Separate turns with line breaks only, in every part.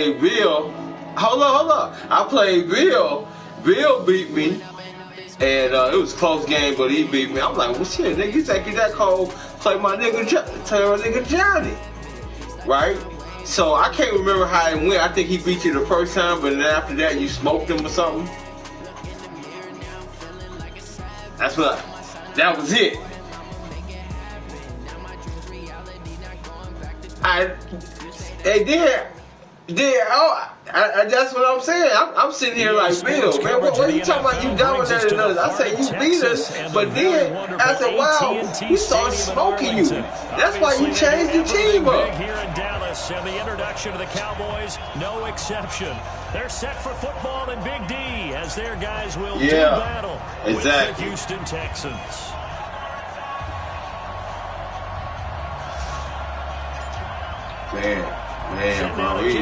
Bill. Hold up. I played Bill. Bill beat me. And it was a close game, but he beat me. I'm like, well, shit, nigga, you think you that cold? Play my nigga Johnny. Right? So I can't remember how it went. I think he beat you the first time, but then after that, you smoked him or something. That was it. That's what I'm saying. I'm sitting here like, Bill, man, what you talking about? You dominated us. I say you beat us, but then after a while, we started smoking you. That's why you changed the team up.
Here in Dallas, and the introduction of the Cowboys, no exception. They're set for football in Big D as their guys will do battle with the Houston Texans.
Man, bro, he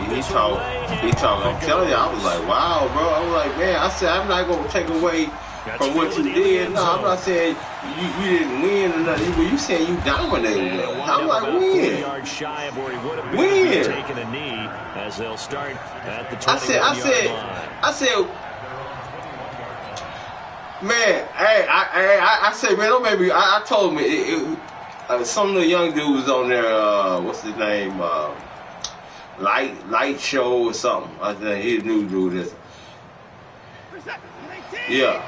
talk. I'm telling you, I was like, wow, bro. I was like, man, I said, I'm not going to take away from what you did. No, I'm not saying you didn't win or nothing, but you saying you dominated them. I'm like, win. I said, man, I said, man, don't make me. I told him some of the young dudes on there, what's his name? Light show or something. I think he's a new dude. Yeah,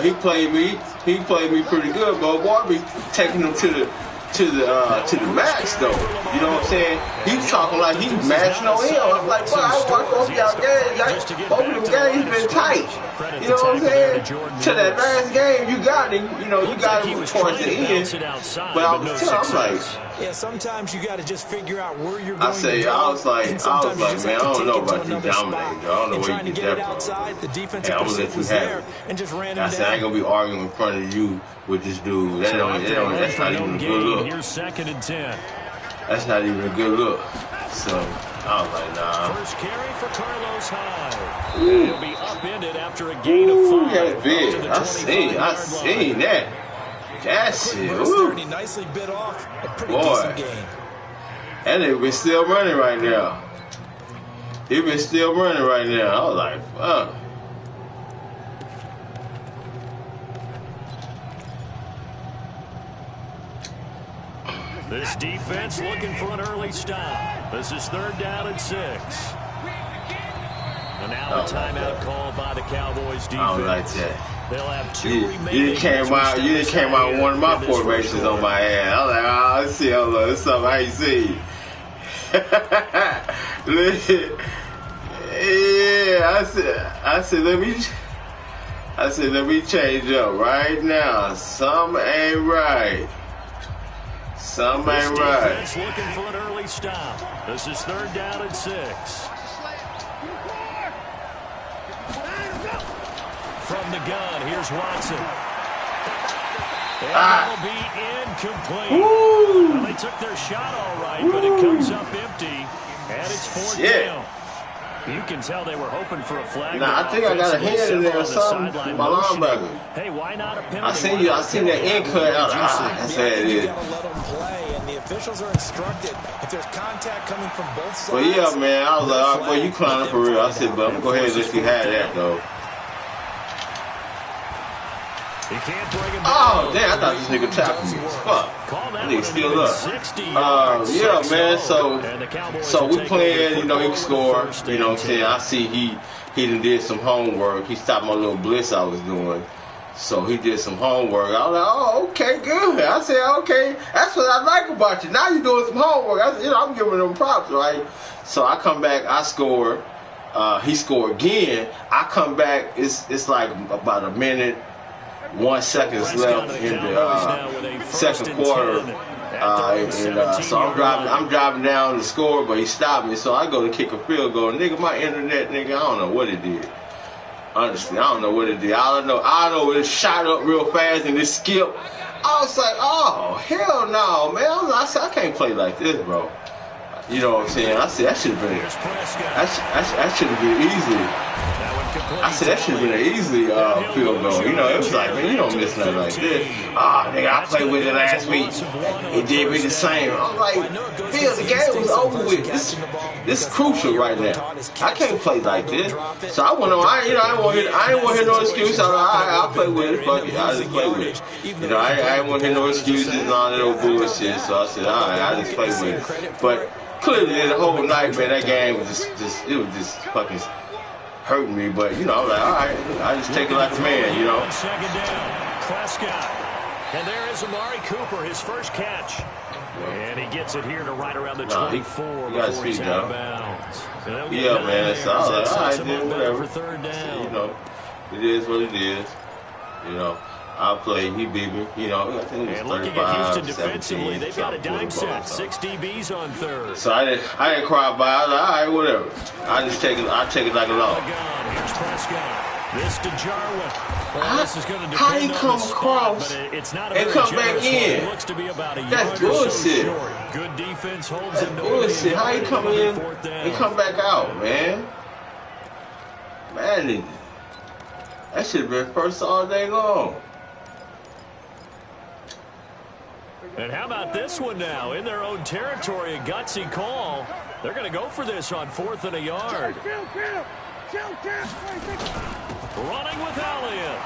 he played me. He played me pretty good, but boy, I be taking him to the max though. You know what I'm saying? He's talking like he's mashing on him. I'm like, boy, I watched both y'all games. Both of them games been tight. You know what I'm saying? To that last game, you got him. You know, you got him towards the end. But I was telling, I'm like,
yeah, sometimes you got to just figure out where you're going.
I was like, man, I don't know about you dominating. I don't know where you get that from. And I'm gonna let you have it. I said, I ain't gonna be arguing in front of you with this dude. That's not even a good look.
Here's 2nd and 10.
That's not even a good look. So I was like, nah.
First carry for Carlos Hyde. He'll be upended after a gain of 5.
That's big. I seen that. That's it.
He nicely bit off a pretty
decent
game.
And they've been still running right now. I was like, fuck.
This defense looking for an early stop. This is 3rd down and 6. And now a timeout called by the Cowboys defense.
I don't like that.
They'll have 2 remaining.
You came out with one of my formations on my ass. I was like, oh, let's see, hold on, it's something I ain't seen. Yeah, I said, let me change up right now. Something ain't right. Something ain't right.
Defense looking for an early stop. This is 3rd down and 6. From the gun, here's Watson. And that'll be incomplete. Well, they took their shot all right, but it comes up empty. And it's 4th down. You can tell they were hoping for a flag.
Nah, I think I got a hand in there or something. My linebacker.
Hey, why not a penalty?
I seen that end cut out. That's how it is.
The officials are instructed if there's contact coming from both sides.
But yeah, man, I was like, all right, boy, you clowning for real. I said, but I'm going to go ahead and let you have that, though.
He can't bring him
oh, damn, I thought this nigga tackled me. Fuck. That nigga still up. Yeah, man, so we playing, you know, he can score. You know what I'm saying? I see he done did some homework. He stopped my little blitz I was doing. So he did some homework. I was like, oh, okay, good. I said, okay, that's what I like about you. Now you're doing some homework. I'm giving them props, right? So I come back, I score. He scored again. I come back, it's like about a minute, 1 second left in the second quarter. So I'm driving down to score, but he stopped me. So I go to kick a field goal. Nigga, my internet, nigga, I don't know what it did. Honestly, I don't know what it did. I don't know it shot up real fast and it skipped. I was like, oh, hell no, man. I said, I can't play like this, bro. You know what I'm saying? I said that should have been that should have been easy. I said that should have been an easy field goal. You know, it was like, man, you don't miss nothing like this. Ah, nigga, I played with it last week. It did me the same. I'm like, Phil, the game was over with. This is crucial right now. I can't play like this. So I went on. I didn't want to hear no excuse. I was like, I'll play with it. Fuck it, I just play with it. You know, I didn't want to hear no excuses and all that old bullshit. So I said, all right, I just play with it. But clearly, the whole night, man, that game was it was just fucking hurting me, but you know, I was like, all right, I just take it like a man, you know.
Second down, Prescott. And there is Amari Cooper, his first catch. And he gets it here to right around the 24 before he's out of bounds.
Yeah, man, so I was like, all right, then, whatever.
For third down.
You know, it is what it is. You know, I'll play, he beat me. You know, I think it was 35,
Houston defensively, they've got a dime set, 6 DBs on third.
So I didn't cry by. I was like, all right, whatever. I take it like a law.
Here's Prescott. This to Jarwin. Well, this is going to
how he
depend
come
on the spot,
across
but it's not a
and
very
come back
generous
in?
one. It looks to be about a
That's
yard or
bullshit.
so short. Good defense holds
That's
him to
bullshit. How he come in
fourth down.
and come back out, man? Man, that should have been first all day long.
And how about this one now? In their own territory, a gutsy call. They're going to go for this on 4th and a yard. Running with Elliott.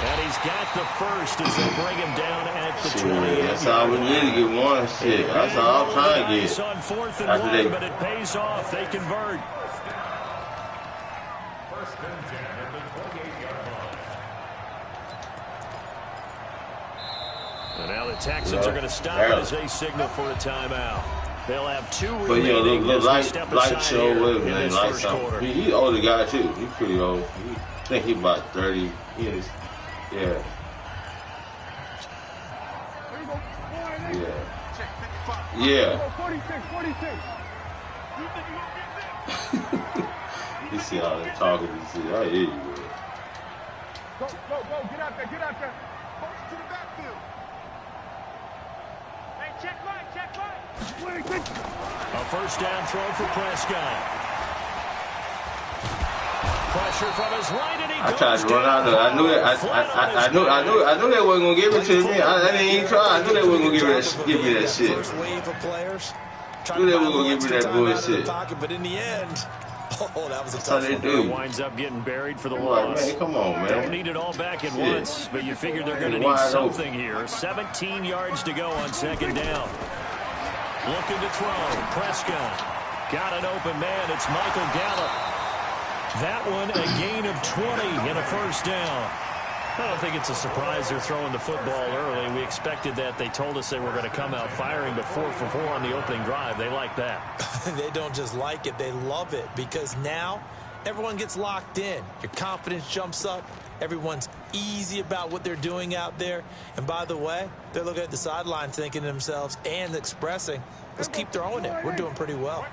And he's got the first as they bring him down at the 20.
That's all we need to get one. Shit, that's all I'm trying to get.
On 4th and 1, but it pays off. They convert. And now the Texans are going to stop it as they signal for a timeout. They'll have 2 remaining.
But you know, light show with him,
in
like something. He's an older guy too. He's pretty old. I think he's about 30. He is, yeah. Yeah. 46. You see all that talking. You see, I hear you, man.
Go, get out there. Post to the backfield. Hey, check right.
A first down throw for Prescott. Pressure from his right, and he
I tried to run out there. I knew they wasn't gonna give it to me. I didn't even try. I knew they wasn't gonna give me that shit.
First wave of players.
I knew they were gonna give me that bullshit.
But in the end, that was a
That's how
tough
they
one.
do.
Winds up getting buried for the
Like,
loss.
man, come on, man.
Don't need it all back at once, but you figure they're going to need
Wide
something here. 17 yards to go on second down. Looking to throw. Prescott. Got an open man. It's Michael Gallup. That one a gain of 20 and a first down. I don't think it's a surprise they're throwing the football early. We expected that. They told us they were going to come out firing, but 4 for 4 on the opening drive. They like that.
They don't just like it, they love it, because now everyone gets locked in. Your confidence jumps up. Everyone's easy about what they're doing out there. And by the way, they're looking at the sideline thinking to themselves and expressing, let's keep throwing it. We're doing pretty well.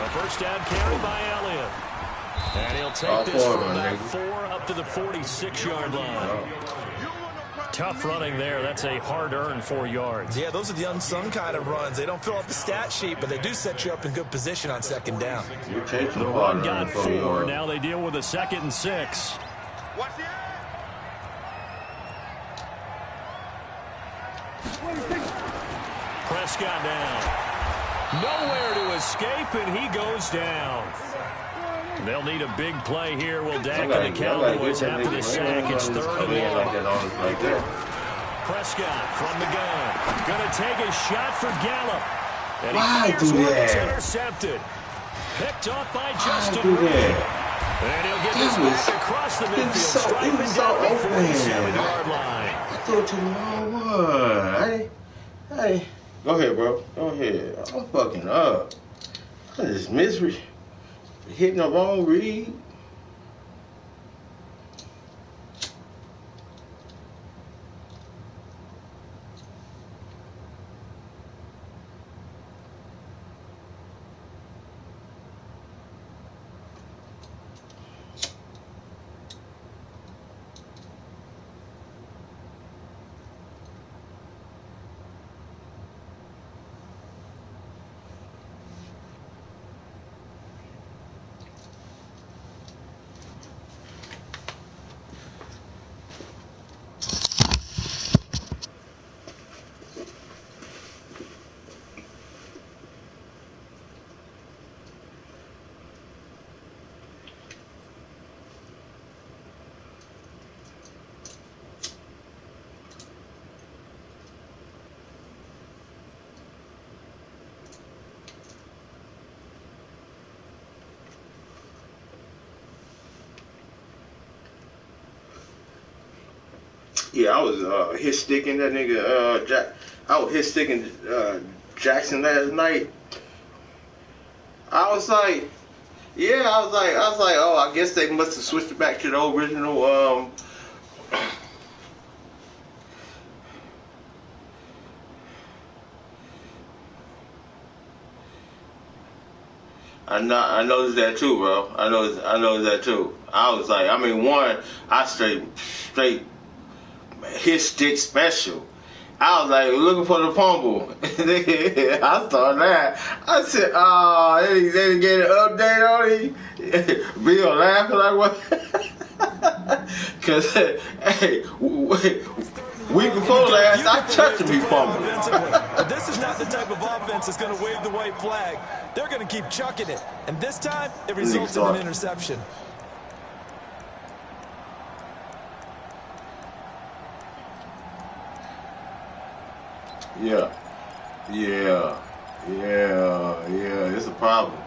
A first down carry by Elliott. And he'll take this from about 4 up to the 46-yard line. Tough running there. That's a hard-earned 4 yards.
Yeah, those are the unsung kind of runs. They don't fill up the stat sheet, but they do set you up in good position on second down.
The run got 4. Now they deal with a 2nd and 6. Prescott down. Nowhere to escape, and he goes down. They'll need a big play here. Will Dak and the Cowboys after the sack? It's 3rd and 1. Prescott from the gun. Going to take a shot for Gallup. And he fires one that's intercepted. Picked off by Justin Reed. And he'll get this back across the midfield, striping down the 47-yard line.
I threw it to the wrong one. Hey. Go ahead, bro. Go ahead. I'm fucking up. I just hitting the wrong read. Yeah, I was hit sticking that nigga Jack. I was hit sticking Jackson last night. I was like, yeah, I was like, oh, I guess they must have switched it back to the original. I noticed that too, bro. I noticed that too. I was like, I mean, I straight hit stick special. I was like looking for the fumble. I saw that. I said, oh, they didn't get an update on it. Bill laughing like what? Cause hey, week before last, I touched him, he fumbled.
But this is not the type of offense that's going to wave the white flag. They're going to keep chucking it, and this time it results in an interception.
Yeah. It's a problem.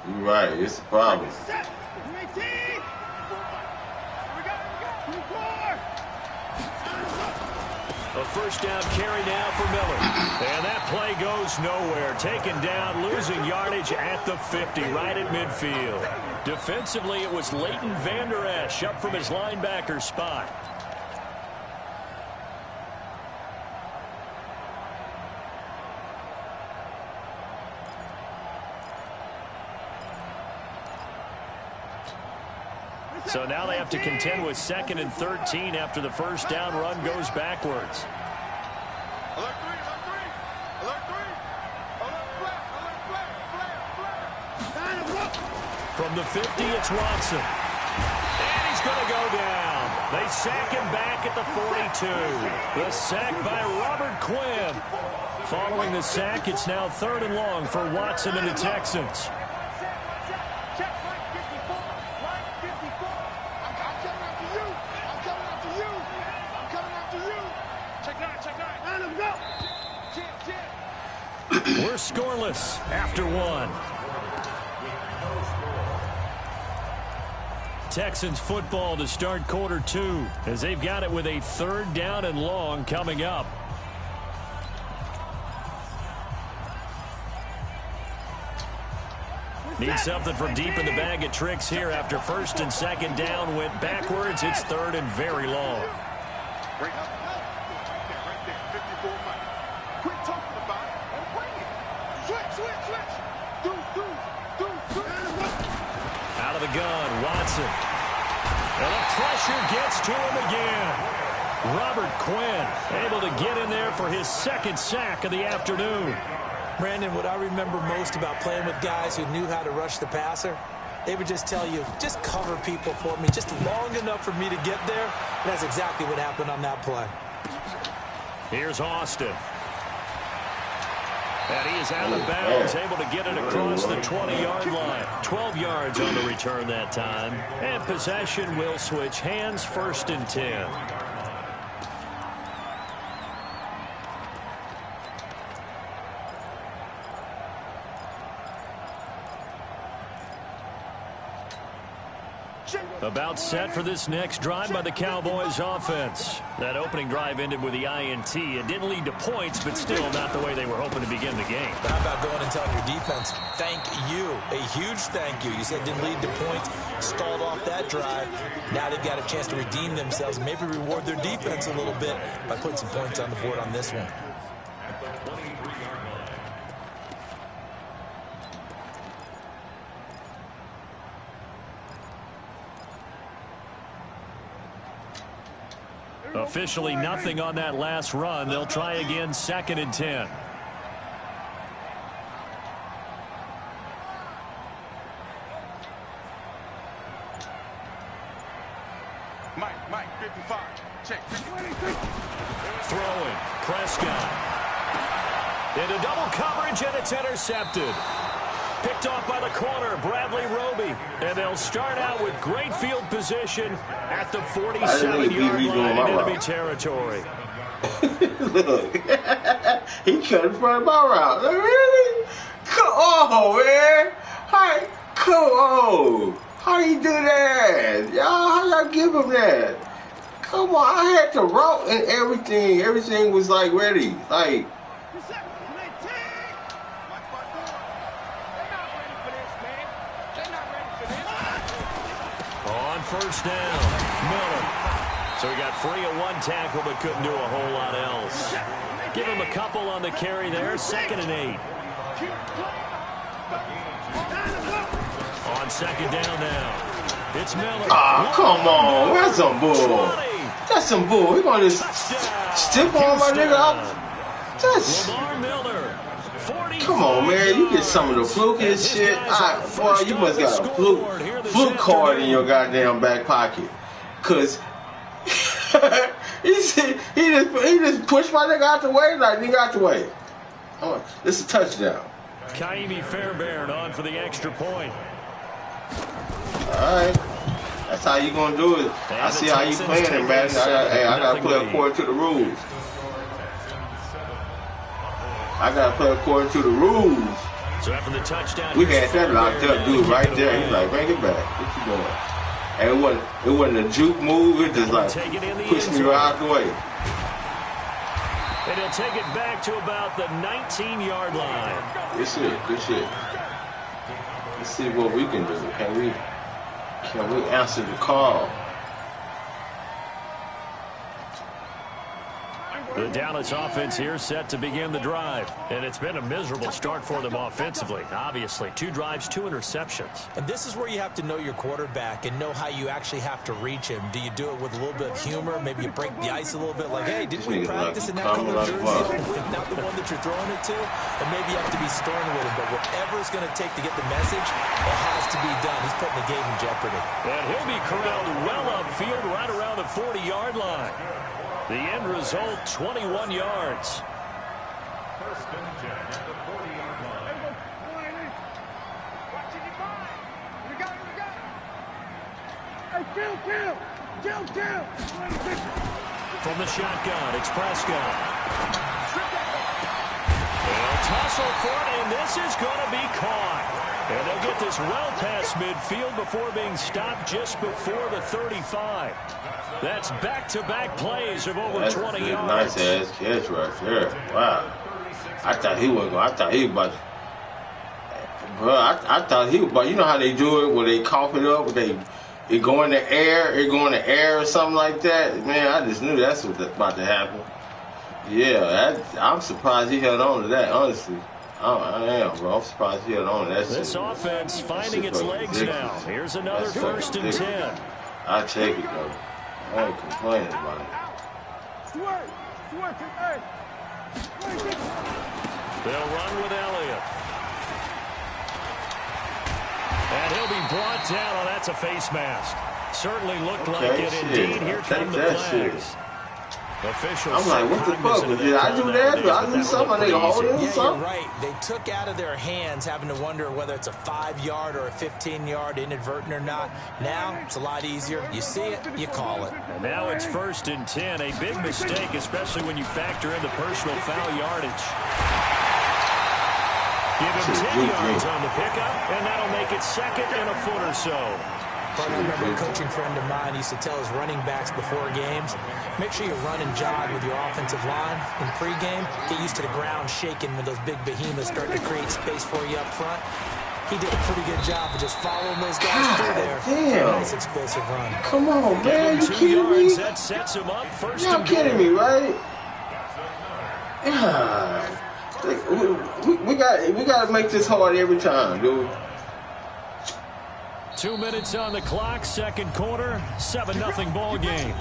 You're right. It's a problem.
A first down carry now for Miller. And that play goes nowhere. Taken down, losing yardage at the 50, right at midfield. Defensively, it was Leighton Vander Esch up from his linebacker spot. So now they have to contend with 2nd and 13 after the first down run goes backwards.
Alert three. Alert flat.
From the 50, it's Watson. And he's going to go down. They sack him back at the 42. The sack by Robert Quinn. Following the sack, it's now 3rd and long for Watson and the Texans. We're scoreless after 1. Texans football to start quarter 2 as they've got it with a 3rd down and long coming up. Need something from deep in the bag of tricks here after 1st and 2nd down went backwards. It's 3rd and very long. Out of the gun, Watson. And the pressure gets to him again. Robert Quinn able to get in there for his 2nd sack of the afternoon.
Brandon, what I remember most about playing with guys who knew how to rush the passer, they would just tell you, just cover people for me, just long enough for me to get there. And that's exactly what happened on that play.
Here's Austin. And he is out of bounds, able to get it across the 20-yard line. 12 yards on the return that time. And possession will switch hands, 1st and 10. About set for this next drive by the Cowboys offense. That opening drive ended with the INT. It didn't lead to points, but still not the way they were hoping to begin the game.
But how about going and telling your defense, thank you, a huge thank you. You said it didn't lead to points, stalled off that drive. Now they've got a chance to redeem themselves, maybe reward their defense a little bit by putting some points on the board on this one.
Officially nothing on that last run. They'll try again, 2nd and 10.
Mike, 55. Check.
Throwing. Prescott. Into double coverage, and it's intercepted. Picked off by the corner, Bradley Roby. And they'll start out with great field position at the 47-yard line in enemy territory.
Look, he cut in front of my route. Like, really? Oh, man. How you do that? How y'all give him that? Come on, I had the route and everything. Everything was like ready. Like.
On first down, Miller. So he got free of one tackle, but couldn't do a whole lot else. Give him a couple on the carry there. 2nd and 8. On 2nd down now. It's Miller.
Oh, come on. That's some bull. That's some bull. We're going to just stiff on my nigga out. That's...
Miller.
Come on, man. You get some of the flukiest shit. Boy, you must got a fluke card in your goddamn back pocket. Because he just pushed my nigga out the way. Like, nigga out the way. Oh, this is a touchdown.
Kaimi Fairbairn on for the extra point.
All right. That's how you going to do it. I see how you playing it, man. I got to play according to the rules. I got to play according to the rules.
So after the touchdown,
we had that locked up, dude, right there. He's like, bring it back. What you doing? And it wasn't a juke move. It just like pushed me right out the way.
And he'll take it back to about the 19-yard line.
Good shit. Good shit. Let's see what we can do. Can we answer the call?
The Dallas offense here set to begin the drive. And it's been a miserable start for them offensively. Obviously, 2 drives, 2 interceptions.
And this is where you have to know your quarterback and know how you actually have to reach him. Do you do it with a little bit of humor? Maybe you break the ice a little bit like, hey, didn't we practice in that color jersey? Not the one that you're throwing it to? And maybe you have to be stern with him. But whatever it's going to take to get the message, it has to be done. He's putting the game in jeopardy.
And he'll be corralled well upfield right around the 40-yard line. The end result, 21 yards.
First and 10 at the 40-yard line. Watching your mind. We got it. Hey, kill.
From the shotgun, it's Prescott. They'll tussle for it, and this is going to be caught. And they'll get this well past midfield before being stopped just before the 35. That's back-to-back plays of over 20 yards.
Nice ass catch right there. Wow. I thought he was about to. Bro, I thought he was about. You know how they do it where they cough it up, it go in the air, or something like that. Man, I just knew that's what's about to happen. Yeah, I'm surprised he held on to that. Honestly, I am, bro. I'm surprised he held on to that.
This offense finding its legs now. Here's another first and 10.
I take it though. I ain't complaining about it.
They'll run with Elliott. And he'll be brought down. Oh, that's a face mask. Certainly looked like it. Indeed, here come the flags. Officials.
I'm like, what the fuck? Did I do that? Did I do something? They hold it or something?
You're right. They took out of their hands, having to wonder whether it's a 5-yard or a 15-yard, inadvertent or not. Now it's a lot easier. You see it, you call it.
And now it's first and 10. A big mistake, especially when you factor in the personal foul yardage. Give him 10 yards on the pickup, and that'll make it second and a foot or so.
I remember a coaching friend of mine used to tell his running backs before games, make sure you run and jog with your offensive line in pregame. Get used to the ground shaking when those big behemoths start to create space for you up front. He did a pretty good job of just following those guys through there.
Damn.
Nice explosive run.
Come on, man. You kidding me?
That sets him up first.
You're kidding me, right? Yeah. We got to make this hard every time, dude.
2 minutes on the clock, second quarter, 7-0 ball game.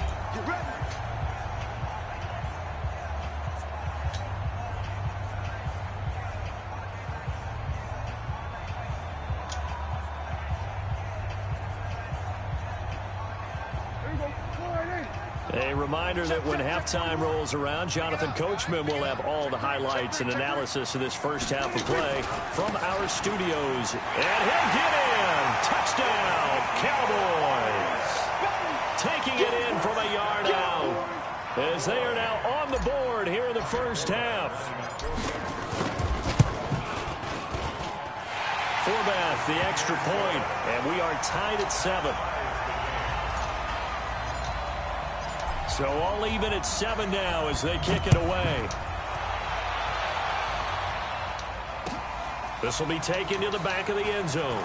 A reminder that when halftime rolls around, Jonathan Coachman will have all the highlights and analysis of this first half of play from our studios. And he'll get in. Touchdown, Cowboys. Taking it in from a yard out as they are now on the board here in the first half. Forbath, the extra point, and we are tied at 7. So all even at 7 now as they kick it away. This will be taken to the back of the end zone.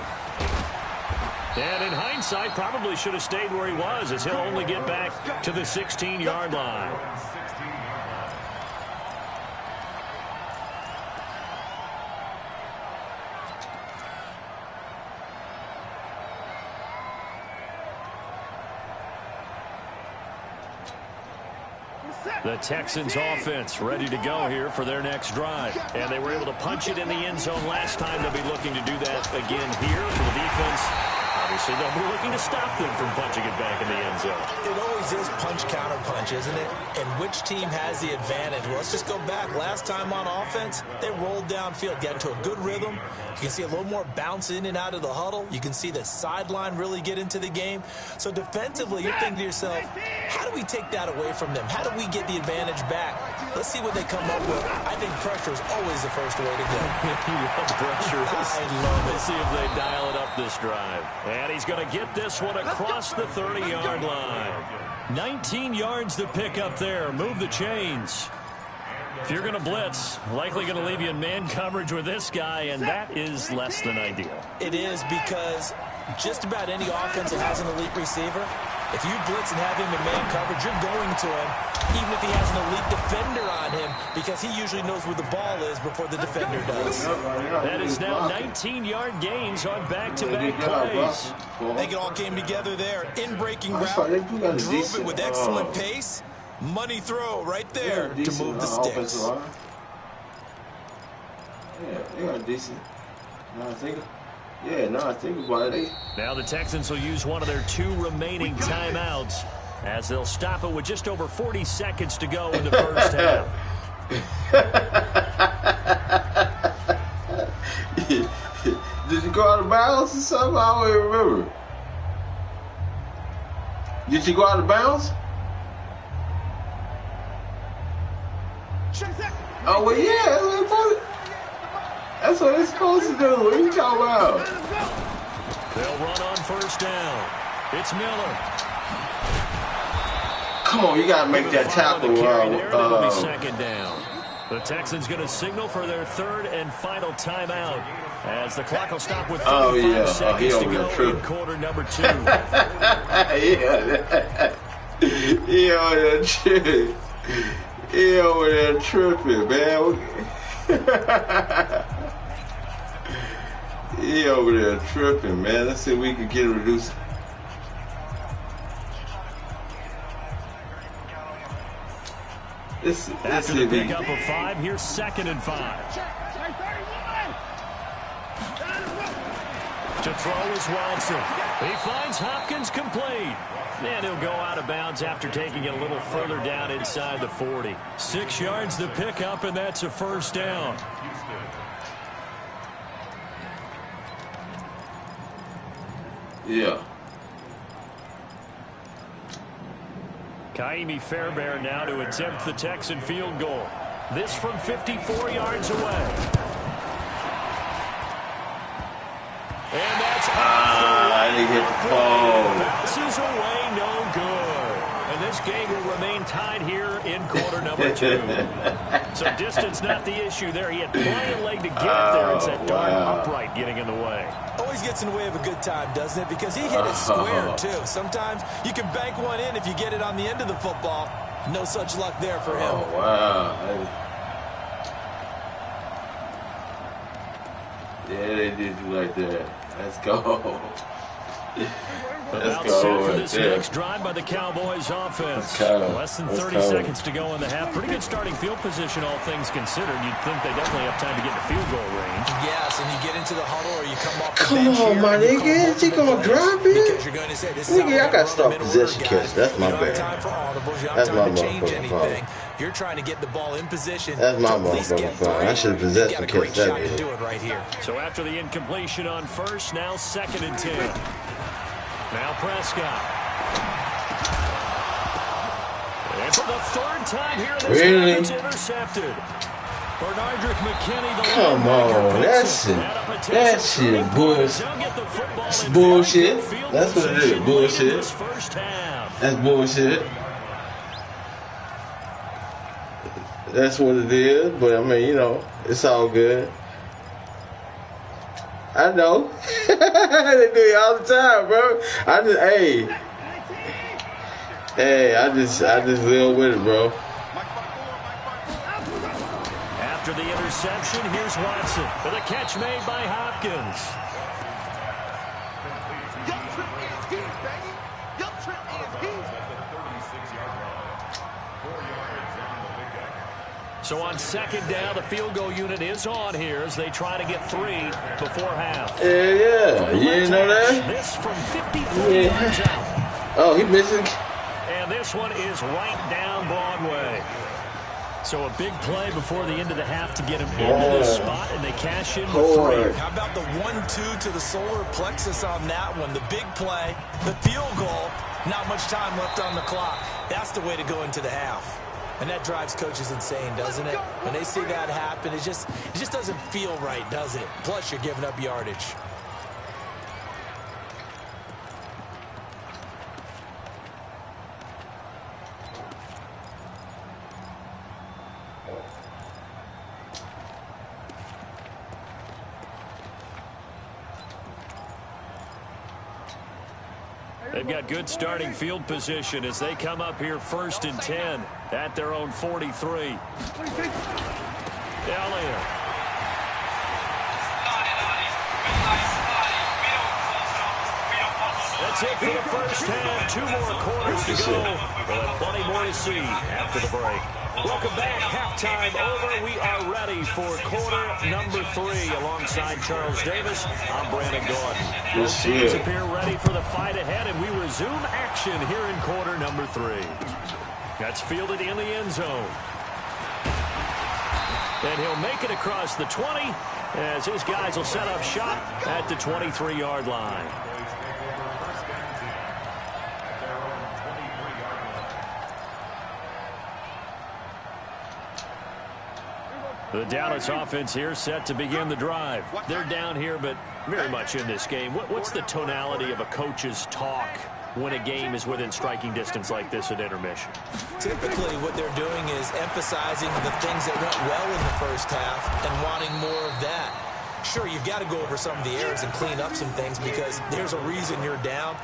And in hindsight, probably should have stayed where he was, as he'll only get back to the 16-yard line. The Texans offense ready to go here for their next drive. And they were able to punch it in the end zone last time. They'll be looking to do that again here for the defense. Obviously, they'll be looking to stop them from punching it back in the end zone.
It always is punch-counter-punch, isn't it? And which team has the advantage? Well, let's just go back. Last time on offense, they rolled downfield, got into a good rhythm. You can see a little more bounce in and out of the huddle. You can see the sideline really get into the game. So defensively, you're thinking to yourself, how do we take that away from them? How do we get the advantage back? Let's see what they come up with. I think pressure is always the first way to go.
You love pressure.
I love it.
Let's see if they dial it up this drive. And he's going to get this one across the 30-yard line. 19 yards to pick up there. Move the chains. If you're going to blitz, likely going to leave you in man coverage with this guy, and that is less than ideal.
It is, because just about any offense that has an elite receiver, if you blitz and have him in man coverage, you're going to him, even if he has an elite defender on him, because he usually knows where the ball is before the defender does.
That is now 19-yard gains on back-to-back plays.
They all came together there. In-breaking route, drove it with excellent pace. Money throw right there to move the sticks.
Yeah, they are decent. I think about it.
Now the Texans will use one of their 2 remaining timeouts as they'll stop it with just over 40 seconds to go in the first half.
Did you go out of bounds or something? I don't even remember. Did you go out of bounds? Oh, well, yeah. That's what it's supposed to do. What are you talking about?
They'll run on first down. It's Miller.
Come on, you got to make that tackle.
That'll be second down. The Texans going to signal for their 3rd and final timeout as the clock will stop with 35 seconds to go in quarter number 2.
He over there tripping, man. He over there tripping, man. Let's see if we can get it reduced.
After the pickup of 5, here's 2nd and 5. To throw is Watson. He finds Hopkins complete. And he'll go out of bounds after taking it a little further down inside the 40. 6 yards to pick up, and that's a first down.
Yeah.
Kaimi Fairbairn now to attempt the Texan field goal. This from 54 yards away. And that's
I didn't hit the pole.
Bounces away, no good. And this game will remain tied here in quarter number 2. So distance not the issue there. He had plenty of leg to get it there. It's that darn upright getting in the way.
Always gets in the way of a good time, doesn't it? Because he hit it square, too. Sometimes you can bank one in if you get it on the end of the football. No such luck there for him.
Oh, wow. Yeah, they did you like that. Let's go.
About set for this next drive by the Cowboys offense. Less than 30 seconds to go in the half. Pretty good starting field position, all things considered. You'd think they definitely have time to get in the field goal range.
Yes, and you get into the huddle or you come off the
bench. Come on, my nigga. Is he going to drop it?
Because you're going to say, this is
nigga, I got to stop possession catch. That's my bad.
That's my motherfucking fault. You're trying to get the ball in position.
That's my motherfucking fault. I should have possessed the catch that
to do it right here.
So after the incompletion on first, now 2nd and 10. Now Prescott. And for the 3rd time here, this it's intercepted. Bernardrick McKinney, the
come on, that shit bullshit. That's what it is, bullshit. That's bullshit. That's what it is. But I mean, you know, it's all good. I know. They do it all the time, bro. I just live with it, bro.
After the interception, here's Watson for the catch made by Hopkins. So on second down, the field goal unit is on here as they try to get 3 before half.
Yeah. You didn't know that?
This from 53 yards out.
Oh, he missing.
And this one is right down Broadway. So a big play before the end of the half to get him into this spot, and they cash in with 3.
How about the 1-2 to the solar plexus on that one? The big play, the field goal, not much time left on the clock. That's the way to go into the half. And that drives coaches insane, doesn't it? When they see that happen, it just doesn't feel right, does it? Plus, you're giving up yardage.
They've got good starting field position as they come up here 1st and 10 at their own 43. Elliott. That's it for the first half. 2 more quarters to go. We'll have plenty more to see after the break. Welcome back. Halftime over. We are ready for quarter number 3. Alongside Charles Davis, I'm Brandon Gordon. Both teams appear ready for the fight ahead, and we resume action here in quarter number 3. That's fielded in the end zone. And he'll make it across the 20 as his guys will set up shop at the 23-yard line. The Dallas offense here set to begin the drive. They're down here, but very much in this game. What's the tonality of a coach's talk when a game is within striking distance like this at intermission?
Typically, what they're doing is emphasizing the things that went well in the first half and wanting more of that. Sure, you've got to go over some of the errors and clean up some things because there's a reason you're down.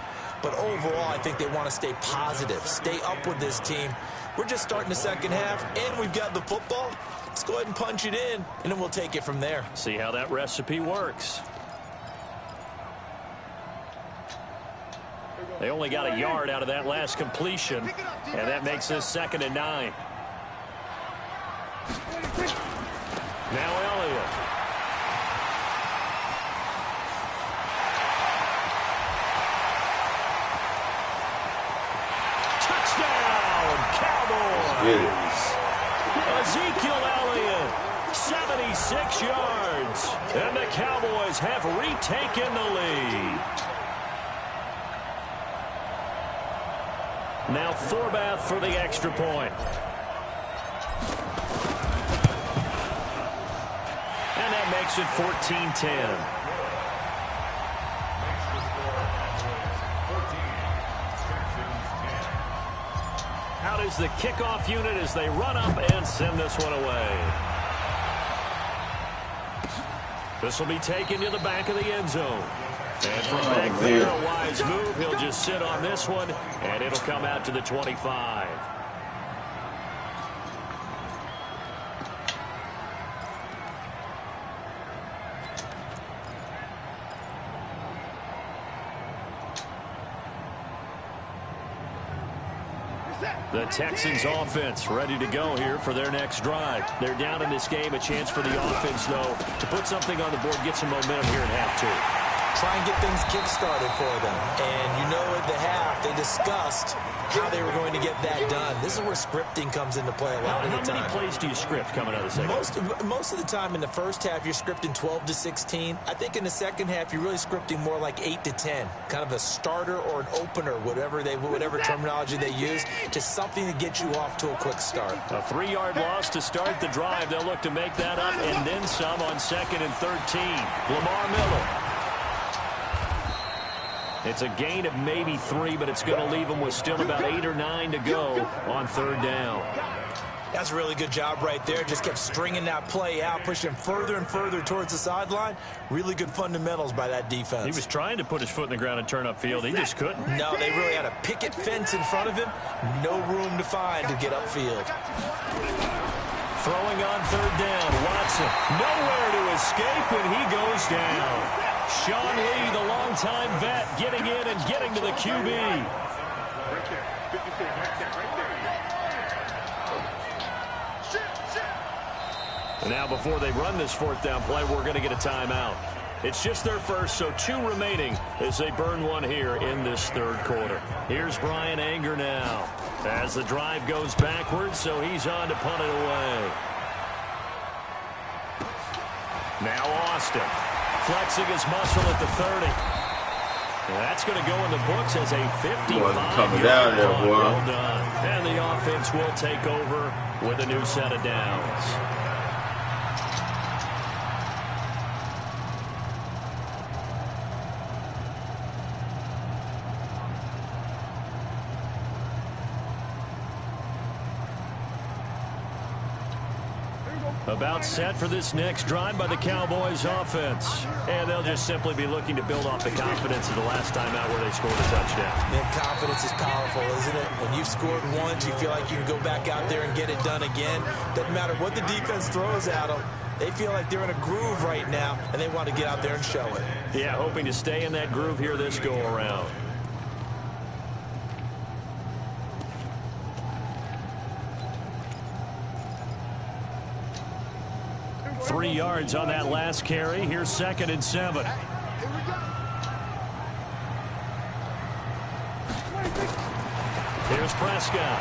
But overall, I think they want to stay positive, stay up with this team. We're just starting the second half, and we've got the football. Let's go ahead and punch it in, and then we'll take it from there.
See how that recipe works. They only got a yard out of that last completion, and that makes this 2nd and 9. Now Elliott. Touchdown, Cowboys! Ezekiel Elliott, 76 yards, and the Cowboys have retaken the lead. Now Thorbath for the extra point. And that makes it 14-10. Out is the kickoff unit as they run up and send this one away. This will be taken to the back of the end zone. And from back there, a wise move. He'll just sit on this one, and it'll come out to the 25. The Texans offense ready to go here for their next drive. They're down in this game. A chance for the offense, though, to put something on the board, get some momentum here in half 2.
Try and get things kick-started for them. And you know at the half, they discussed how they were going to get that done. This is where scripting comes into play a lot of the time.
How many plays do you script coming out of the second?
Most of the time in the first half, you're scripting 12 to 16. I think in the second half, you're really scripting more like 8 to 10. Kind of a starter or an opener, whatever terminology they use. Just something to get you off to a quick start.
A 3-yard loss to start the drive. They'll look to make that up and then some on 2nd and 13. Lamar Miller. It's a gain of maybe 3, but it's going to leave them with still about 8 or 9 to go on 3rd down.
That's a really good job right there. Just kept stringing that play out, pushing further and further towards the sideline. Really good fundamentals by that defense.
He was trying to put his foot in the ground and turn upfield. He just couldn't.
No, they really had a picket fence in front of him. No room to find to get upfield.
Throwing on third down, Watson. Nowhere to escape, and he goes down. Sean Lee, the longtime vet, getting in and getting to the QB.
Right there. 56, right there.
Now, before they run this fourth down play, we're going to get a timeout. It's just their first, so 2 remaining as they burn one here in this third quarter. Here's Brian Anger now as the drive goes backwards, so he's on to punt it away. Now Austin flexing his muscle at the 30. That's going to go in the books as a 55-yard punt. Well done. And the offense will take over with a new set of downs. About set for this next drive by the Cowboys offense. And they'll just simply be looking to build off the confidence of the last time out where they scored a touchdown.
Man, confidence is powerful, isn't it? When you've scored once, you feel like you can go back out there and get it done again. Doesn't matter what the defense throws at them. They feel like they're in a groove right now, and they want to get out there and show it.
Yeah, hoping to stay in that groove here this go-around. 3 yards on that last carry. Here's 2nd and 7. Here's Prescott.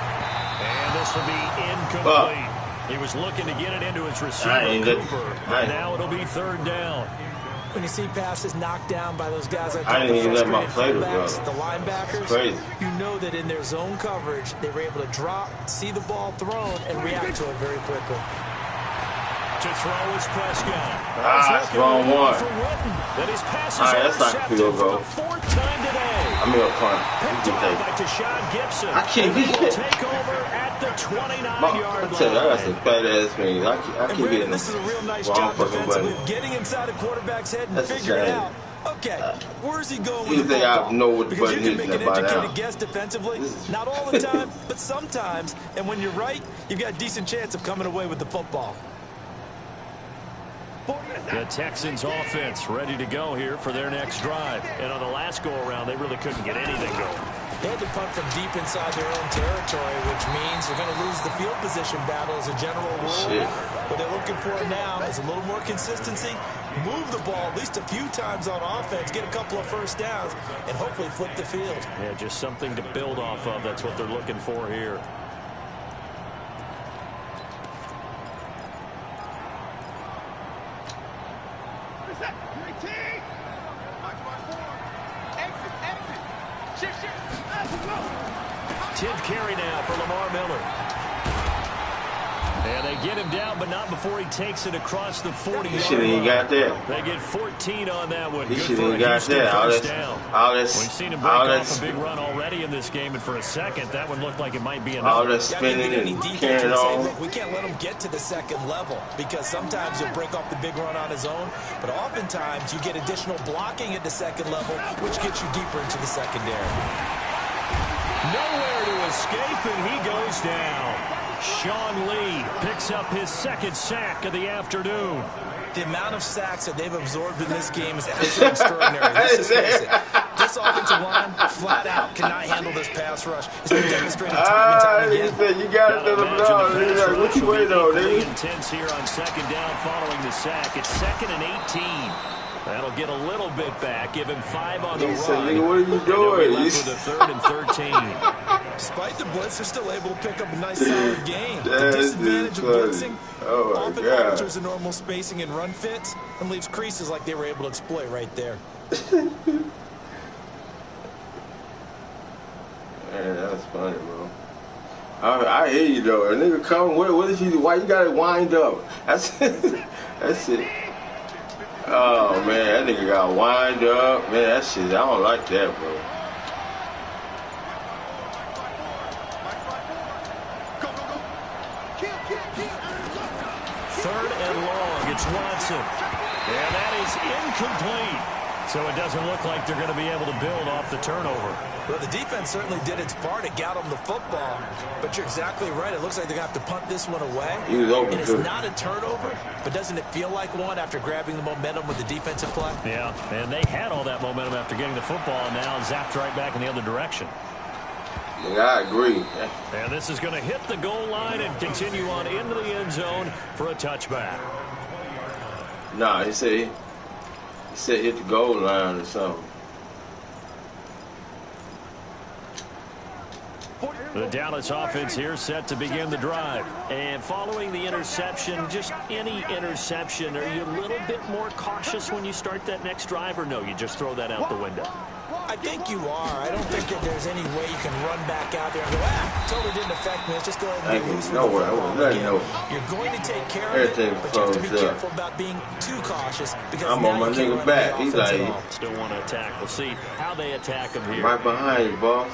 And this will be incomplete. He was looking to get it into his receiver, Cooper. But now it'll be 3rd down.
When you see passes knocked down by those guys,
I didn't even let my play
the linebackers,
crazy.
You know that in their zone coverage, they were able to drop, see the ball thrown, and react to it very quickly.
To throw is Prescott.
That's wrong one.
That his pass is
that's not a field goal.
For the 4th time today.
I'm going to punt.
Picked off by Deshaun Gibson.
I can't get it.
Take over at the 29-yard line.
I got some fat ass things. I keep getting
this is a real nice job defensively, getting inside a quarterback's head and figuring out, okay, where's he going with the
football? I know what the
because
button
you can make
is
an
by
educated
now.
guess defensively. Not all the time, but sometimes. And when you're right, you've got a decent chance of coming away with the football.
The Texans offense ready to go here for their next drive. And on the last go-around, they really couldn't get anything going.
They had to punt from deep inside their own territory, which means they're going to lose the field position battle as a general rule. What they're looking for now is a little more consistency, move the ball at least a few times on offense, get a couple of first downs, and hopefully flip the field.
Yeah, just something to build off of. That's what they're looking for here. Tenth carry now for Lamar Miller. And they get him down, but not before he takes it across the 40-yard line.
He should have got that.
They get 14 on that one.
He
Good
should
for
have got that.
We've seen him break off a big run already in this game, and for a second, that one looked like it might be enough.
All that spinning and carrying on.
We can't let him get to the second level because sometimes he'll break off the big run on his own, but oftentimes you get additional blocking at the second level, which gets you deeper into the secondary.
Nowhere to escape, and he goes down. Sean Lee picks up his 2nd sack of the afternoon.
The amount of sacks that they've absorbed in this game is absolutely extraordinary. Let's just face it. This offensive line, flat out, cannot handle this pass rush. It's been demonstrated time and time again.
You got to let them know. Which way, though?
Really intense here on 2nd down following the sack. It's 2nd and 18. That'll get a little bit back. Give him 5 on the run.
Nigga, what are you doing?
Left with a 3rd and 13.
Despite the blitz, they're still able to pick up a nice solid gain. The disadvantage of blitzing often alters the normal spacing and run fits and leaves creases like they were able to exploit right there.
Man, that's funny, bro. I hear you, though. A nigga come, what is you? Why you got to wind up? That's it. Oh, man, that nigga got wind up. Man, that shit, I don't like that, bro.
Watson. And that is incomplete. So it doesn't look like they're going to be able to build off the turnover.
Well, the defense certainly did its part. It got them the football. But you're exactly right. It looks like they're going to have to punt this one away.
He was open,
and it's not a turnover, but doesn't it feel like one after grabbing the momentum with the defensive play?
Yeah, and they had all that momentum after getting the football, and now zapped right back in the other direction.
Yeah, I agree.
And this is going to hit the goal line and continue on into the end zone for a touchback.
Nah, he said hit the goal line or something.
The Dallas offense here set to begin the drive. And following the interception, just any interception, are you a little bit more cautious when you start that next drive, or no, you just throw that out the window?
I think you are. I don't think that there's any way you can run back out there and go, totally didn't affect me. Let's just go ahead and get loose with the football again. You're going to take care of it, but you have to be careful about being too cautious because
I'm on my nigga back. He's like,
still want to attack. We'll see how they attack him here.
Right behind you, boss.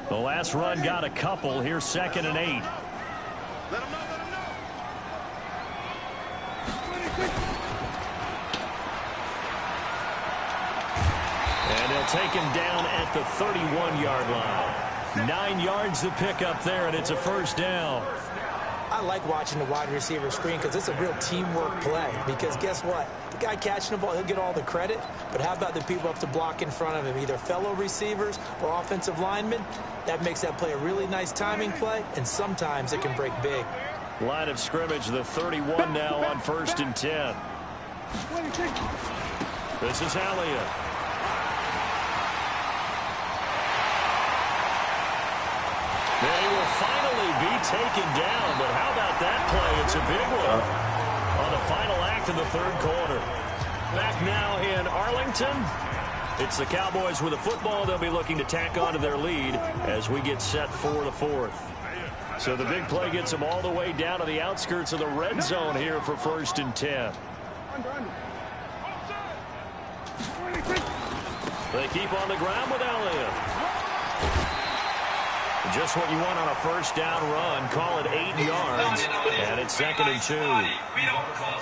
The last run got a couple. Here's 2nd and 8.
Let him know, let him know.
And they'll take him down at the 31-yard line. 9 yards to pick up there, and it's a first down.
I like watching the wide receiver screen because it's a real teamwork play. Because guess what? The guy catching the ball, he'll get all the credit. But how about the people up to block in front of him, either fellow receivers or offensive linemen? That makes that play a really nice timing play, and sometimes it can break big.
Line of scrimmage, the 31 now on 1st and 10. This is Elliott. They will finally be taken down, but how about that play? It's a big one on the final act of the 3rd quarter. Back now in Arlington. It's the Cowboys with the football. They'll be looking to tack on to their lead as we get set for the 4th. So the big play gets them all the way down to the outskirts of the red zone here for 1st and 10. They keep on the ground with Elliott. Just what you want on a first down run. Call it 8 yards. And it's 2nd and 2.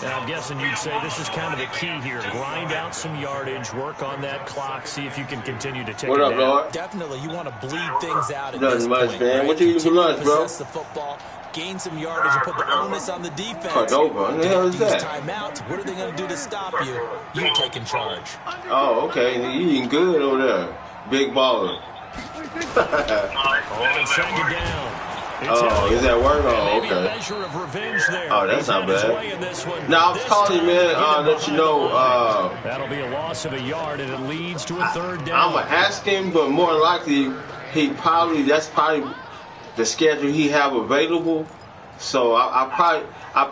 Now, I'm guessing you'd say this is kind of the key here. Grind out some yardage. Work on that clock. See if you can continue to take it down.
Lord?
Definitely. You want to bleed things out at
Nothing
this
much,
point.
man.
Right?
What you eating for lunch, bro?
Possess the football, gain some yardage, and put the onus on the defense.
Cordova? What the hell is that?
Timeouts. What are they going to do to stop you? You taking charge.
Oh, okay. You eating good over there. Big baller.
On 2nd down.
Oh, is that word? Oh, okay. Oh, that's not bad. Now, I was calling you, man, let you know.
That'll be a loss of a yard, and it leads to a 3rd down.
I'm going to ask him, but more likely, that's probably the schedule he have available. So I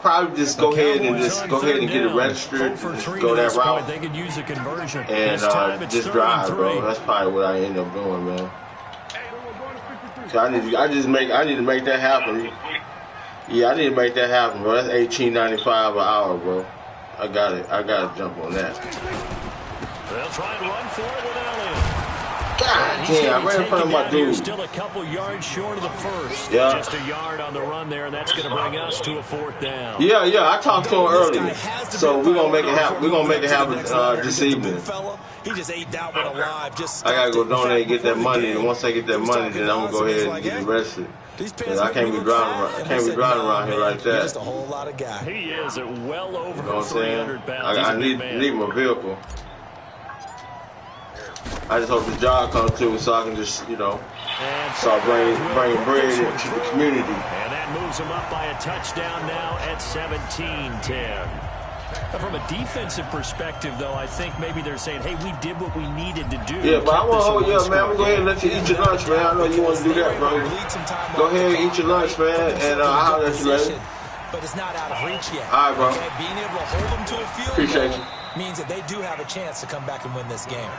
probably just go ahead and get it registered, just go that route,
they could use a conversion.
And just drive, bro. That's probably what I end up doing, man. So I need to make that happen. Yeah, I need to make that happen, bro. That's $18.95 an hour, bro. I got it. I got to jump on that.
They'll try and run for it with Elliott.
God damn, I ran in front of my dude.
Still a couple yards short of the first.
Yeah.
Just a yard on the run there, and that's going to bring us to a 4th down.
Yeah, I talked to him earlier. So we're going to make it happen. We're going to make it happen this evening.
He just ate that one alive.
I got to go donate and get that money. And once I get that money, then I'm going to go ahead and get arrested. I can't be driving around here like that.
Just a whole lot of guy.
He is at well over
You know what I'm
300
saying?
pounds.
I need my vehicle. I just hope the job comes through so I can just, start bringing bread into the community.
And that moves him up by a touchdown now at 17-10. From a defensive perspective, though, I think maybe they're saying, hey, we did what we needed to do.
Yeah, but I want to hold you up, man. I'm going to go ahead and let you eat your lunch, man. I know you want to do that, bro. Go ahead and eat your lunch, man, and I'll let you later.
But it's not out of reach yet.
All right, bro.
Okay? Being able to hold them to a field
Appreciate you.
means that they do have a chance to come back and win this game.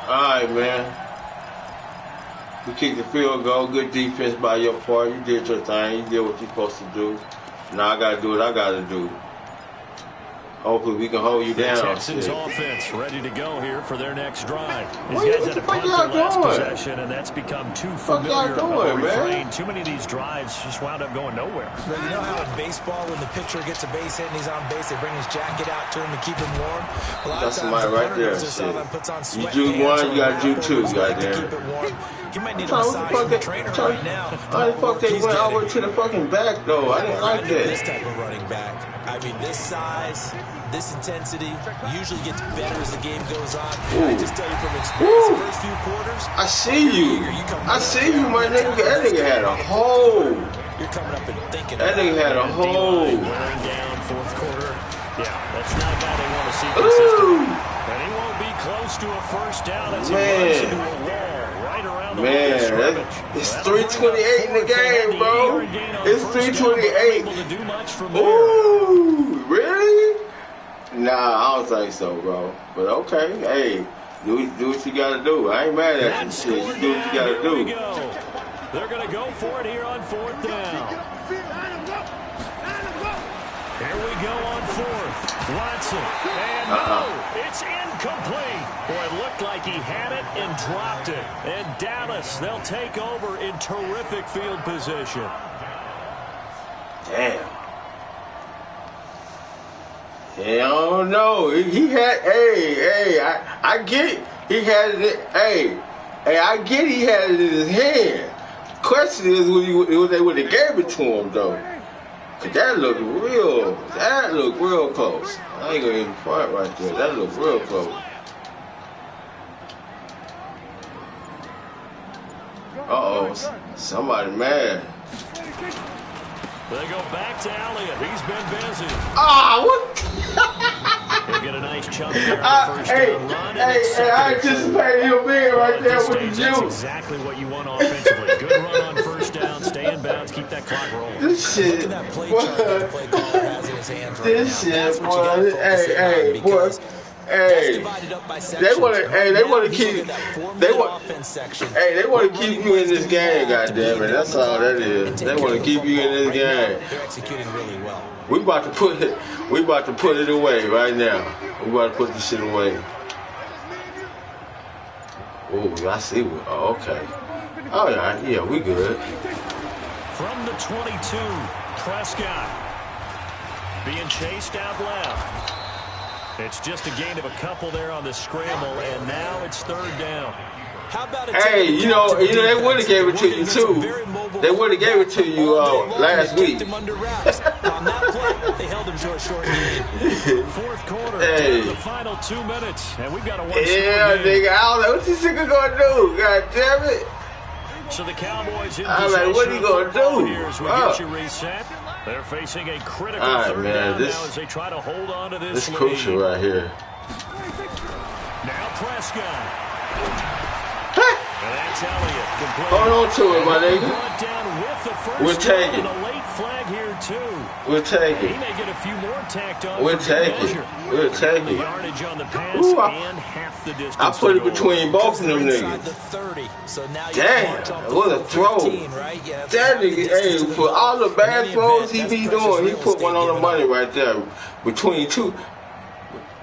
All right, man. We kicked the field goal. Good defense by your part. You did your thing. You did what you're supposed to do. Now I got to do what I got to do. Hopefully we can hold you down.
Texans offense ready to go here for their next drive. These
What
guys had
the
a
fuck
punt
y'all
their last
doing?
possession, and that's become too
Fuck
familiar
y'all
of a
doing, man?
refrain. Too many of these drives just wound up going nowhere.
Well, you know how in baseball, when the pitcher gets a base hit and he's on base, they bring his jacket out to him to keep him warm. A lot
That's
of times
somebody
the
right
punter
there.
goes to sideline, puts on
You
sweatpants
juke one, you gotta
or
juke two,
wrap over his leg to
goddamn.
keep it warm. He might need a massage from the trainer right now.
How the fuck they went all the way to the fucking back though? I didn't like
This
that.
type of running back. I mean, this size, this intensity usually gets better as the game goes on. I just tell you from experience, the first few quarters.
I see you. I see you, my nigga. That nigga had a hole.
You're coming up and thinking.
That nigga had a hole.
Wearing down fourth quarter. Yeah, that's not a guy they want to see consistent. And he won't be close to a first down as he runs into a wall right around the line of scrimmage.
It's 3:28 in the game, bro. It's 3:28. Ooh, really? Nah, I don't think so, bro. But okay, hey, do what you gotta do. I ain't mad at you. Shit, you do what you gotta do.
They're gonna go for it here on fourth down. Here we go on fourth. Watson. And no, it's incomplete. Boy, it looked like he had it and dropped it. And Dallas, they'll take over in terrific field position.
Damn. Yeah, I don't know. He had, I get he had it. I get he had it in his hand. Question is, was they would have gave it to him though? Cause that looked real close. I ain't gonna even front right there. That looked real close. Somebody mad.
They go back to Elliott. He's been busy.
What?
He'll get a nice chunk there on the first down run.
I anticipated him being right there with the
That's
juice.
exactly what you want offensively. Good run on first down. Stay in bounds. Keep that clock rolling.
This shit,
That play chart that the play caller has in his hands right
this
now.
shit,
That's what you gotta
boy.
focus in on because that's divided up by sections.
They want to
Right
keep.
now, he's looking at that
They
4-minute
want.
offense section.
They want to keep you in this game, goddamn it. That's all that is. They want to keep you in this game.
They're executing really well.
We about to put it away right now. We about to put this shit away. Oh, I see. Oh, okay. Oh yeah, we good.
From the 22, Prescott being chased out left. It's just a gain of a couple there on the scramble, and now it's third down.
How about
you know, they would have gave it to you too. They would have gave it to you last week.
On that play, they held him to a short game.
Fourth quarter, the final 2 minutes, and we've got a one-score game.
Nigga, I don't know what this nigga gonna do. God damn it.
So the Cowboys in
I'm
possession
like, what are you gonna do?
Here as we get you reset. They're facing a critical third down now as they try to hold on to this lead.
This crucial right here.
Now Prescott. And that's Elliott.
Hold on to it, my nigga. We'll take it.
A late flag here too.
We'll take it.
He may get a few more tacked on.
We'll take it. We'll take it.
Yardage on the pass and half the distance.
I put it between both of them niggas. Damn, what a throw. That nigga, for all the bad throws he be doing, he put one on the money right there. Between two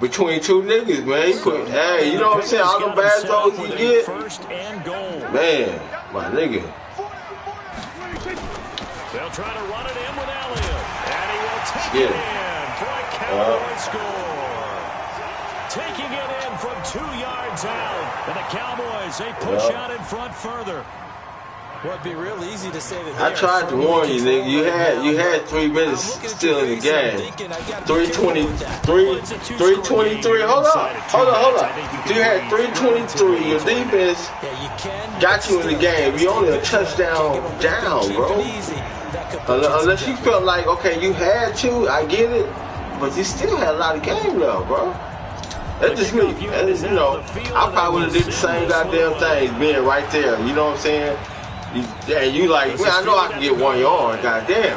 niggas, man. He put, you know what I'm saying? All the bad throws he get.
First and goal.
Man, my nigga.
They'll try to run it in with Elliott. And he will take it in for a Cowboy score. Taking it in from 2 yards out. And the Cowboys, they push out in front further.
Well, it'd be real easy to say that
I tried to warn you, nigga. You had 3 minutes still in the game. 3:23. Hold on. You had 3:23. Your defense got you in the game. You only a touchdown down, bro. Unless you felt like, okay, you had to, I get it, but you still had a lot of game left, bro. That's just me. And, you know, I probably would have did the same goddamn thing being right there. You know what I'm saying? You like, man, I know I can get 1 yard, goddamn.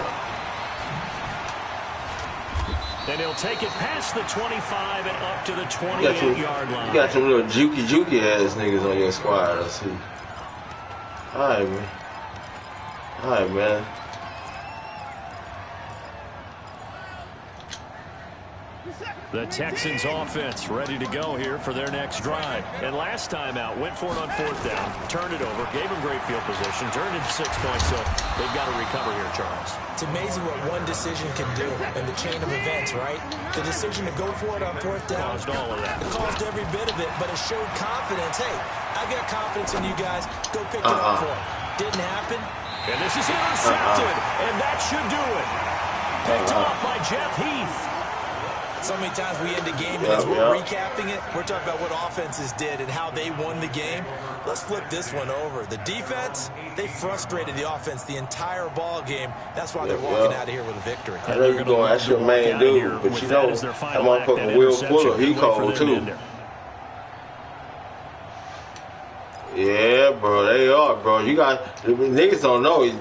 And he'll take it past the 25 and up to the 28-yard line.
You got some little jukey ass niggas on your squad, I see. Alright, man.
The Texans offense ready to go here for their next drive. And last time out, went for it on 4th down, turned it over, gave them great field position, turned it 6 points, so they've got to recover here, Charles.
It's amazing what one decision can do in the chain of events, right? The decision to go for it on 4th down.
Caused all of that.
It caused every bit of it, but it showed confidence. Hey, I've got confidence in you guys. Go pick it up for it. Didn't happen.
And this is intercepted, and that should do it. Picked off by Jeff Heath.
So many times we end a game, and as we're recapping it, we're talking about what offenses did and how they won the game. Let's flip this one over. The defense, they frustrated the offense the entire ball game. That's why they're walking out of here with a victory.
I know you're going, that's your main dude, but you know, that motherfucker Will Fuller, he cold too. Yeah, bro, they are, bro. You got, niggas don't know,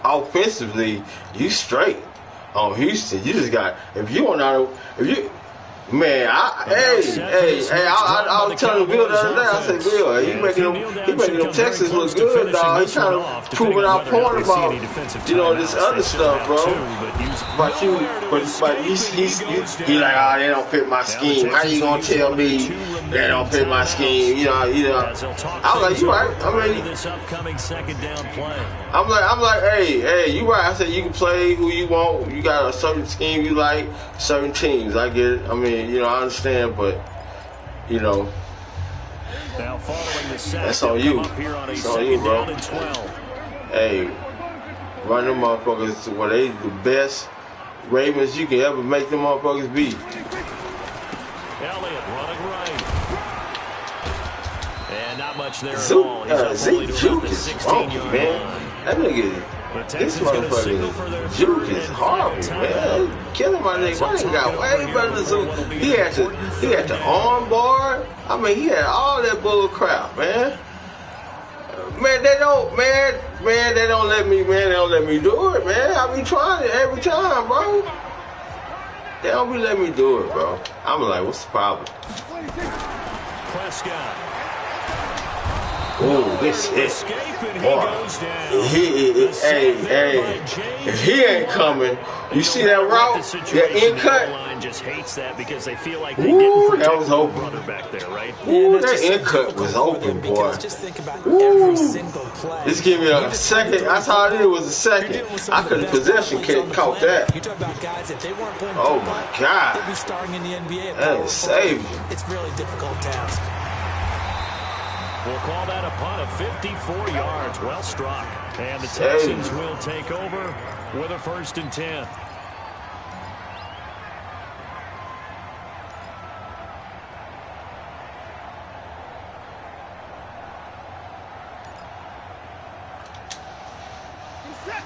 offensively, you straight. On Houston, you just got, if you want to, if you, man, I was telling Bill the other day, I said, Bill, he making them Texans look good, dog. He's trying to prove our point about, you know, this other stuff, bro. But he's like, oh, they don't fit my scheme. How you gonna tell me they don't fit my scheme? You know. I was like, you right. I mean,
this upcoming 2nd down play.
I'm like, hey, you right. I said you can play who you want. You got a certain scheme you like, certain teams. I get it. I mean, you know, I understand, but you know,
now following the sack,
that's on you.
It's
on you, bro. Hey, run them motherfuckers to where they the best Ravens you can ever make them motherfuckers be.
Elliott running right. And not much there at all.
Zeke Juke is funky, man. That nigga, this motherfucker Juke is horrible, man. Killing my nigga. My nigga got way better than Zuke. He had the arm bar. I mean, he had all that bull crap, man. Man, they don't let me do it, man. I be trying it every time, bro. They don't be letting me do it, bro. I'm like, what's the problem?
Prescott.
Ooh, this is if he ain't coming, you see that route, that in cut.
Just hates that because they feel like they didn't protect
that was open.
Brother back there, right?
Ooh, that in cut was open, boy.
Just think about every single play.
Just give me a second. That's how I did it. Was a second. I could have possession caught that.
You talk about guys if they weren't playing.
Oh my God.
They'd be starting in the NBA.
That saved you.
It's a really difficult task.
We'll call that a punt of 54 yards. Well struck. And the Texans will take over with a 1st and 10.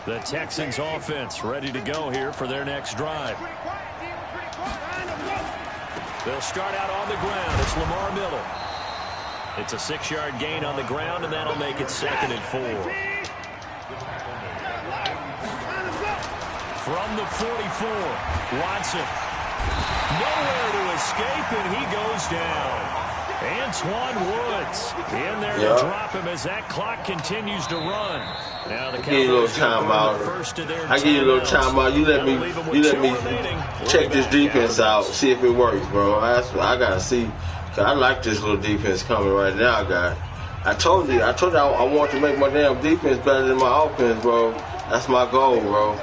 The Texans offense ready to go here for their next drive. They'll start out on the ground. It's Lamar Miller. It's a 6-yard gain on the ground, and that'll make it 2nd and 4. From the 44, Watson. Nowhere to escape, and he goes down. Antoine Woods in there to drop him as that clock continues to run. Now the
give you a little timeout. I give you a little timeout. You let me check this defense out, see if it works, bro. I gotta see. Cause I like this little defense coming right now, guy. I told you I want to make my damn defense better than my offense, bro. That's my goal, bro.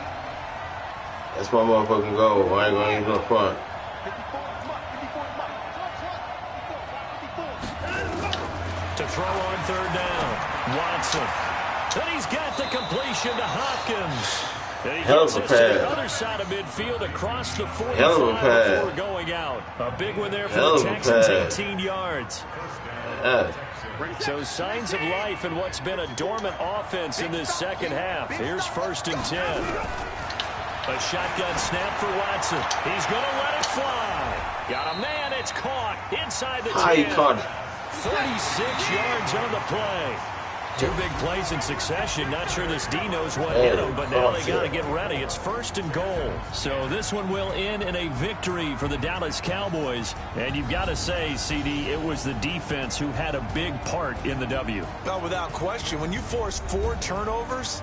That's my motherfucking goal. I ain't gonna even no front.
To throw on 3rd down, Watson. And he's got the completion to Hopkins. And he
hell of a
pass. To the other side of midfield across the 45 before going out. A big one there for the Texans, 18 yards. So signs of life in what's been a dormant offense in this 2nd half. Here's 1st and 10. A shotgun snap for Watson. He's going to let it fly. Got a man. It's caught inside the 10.
How he caught it?
46 yards on the play. 2 big plays in succession. Not sure this D knows what hit him, but now they got to get ready. It's 1st and goal. So this one will end in a victory for the Dallas Cowboys. And you've got to say, CD, it was the defense who had a big part in the W.
No, without question. When you force 4 turnovers,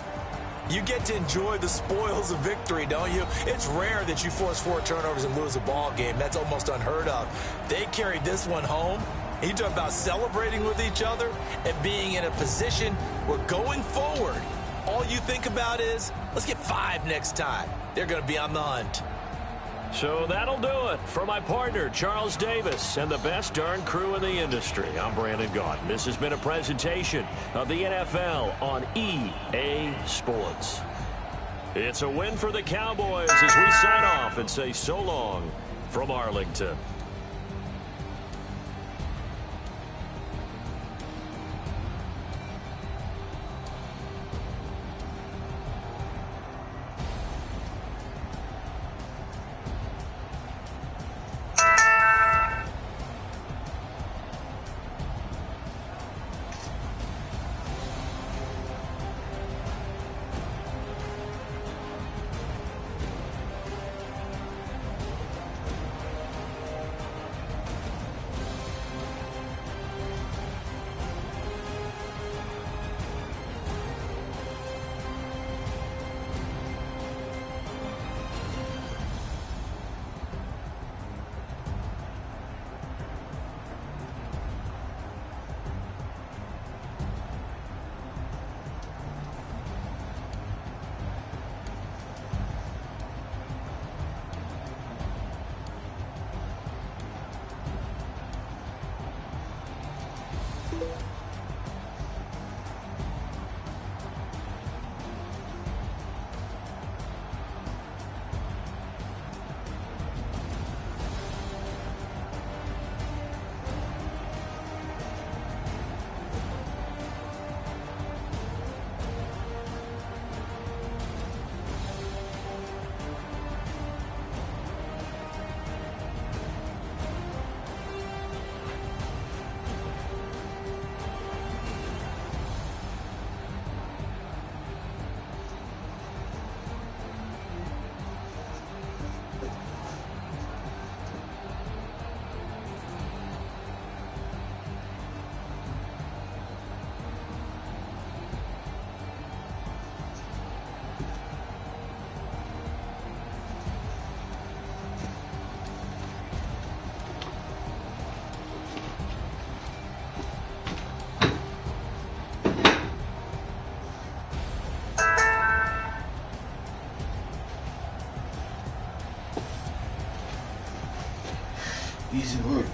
You get to enjoy the spoils of victory, don't you? It's rare that you force 4 turnovers and lose a ball game. That's almost unheard of. They carried this one home. You talk about celebrating with each other and being in a position where going forward, all you think about is, let's get 5 next time. They're going to be on the hunt.
So that'll do it for my partner, Charles Davis, and the best darn crew in the industry. I'm Brandon Gaudin. This has been a presentation of the NFL on EA Sports. It's a win for the Cowboys as we sign off and say so long from Arlington.
Easy work.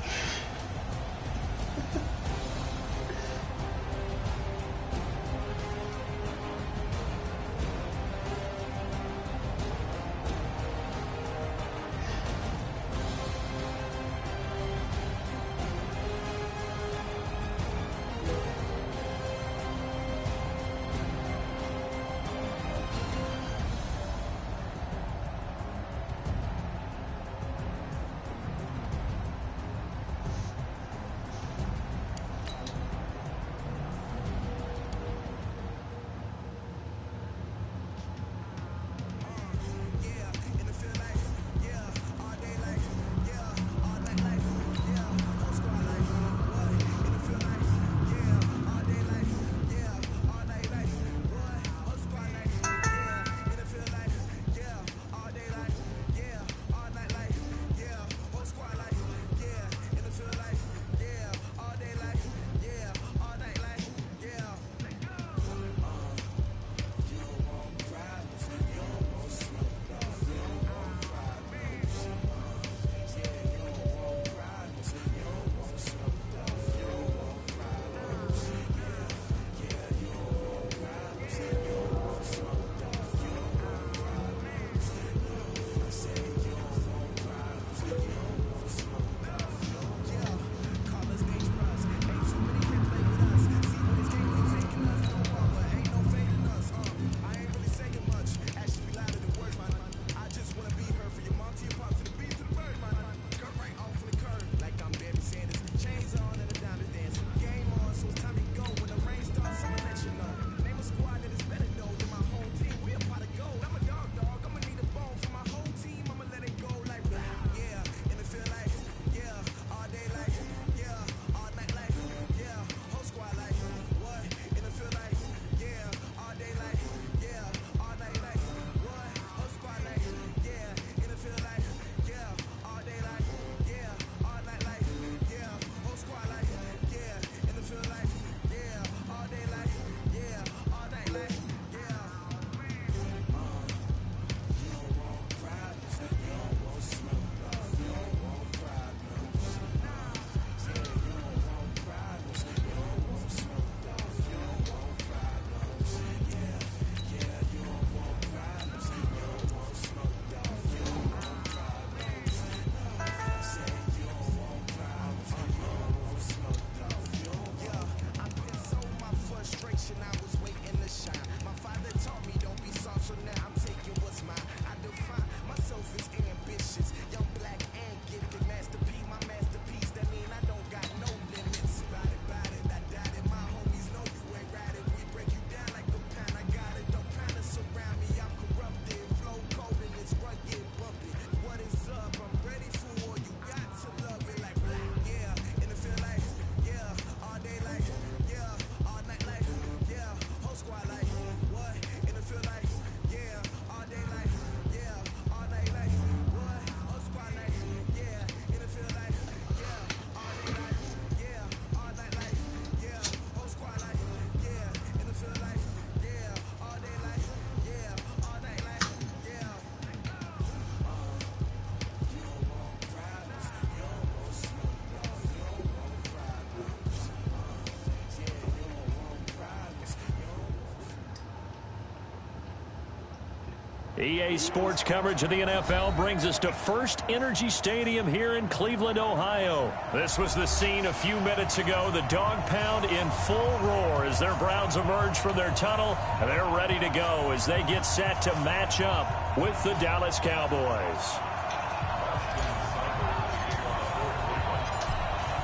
EA Sports coverage of the NFL brings us to First Energy Stadium here in Cleveland, Ohio. This was the scene a few minutes ago. The dog pound in full roar as their Browns emerge from their tunnel. And they're ready to go as they get set to match up with the Dallas Cowboys.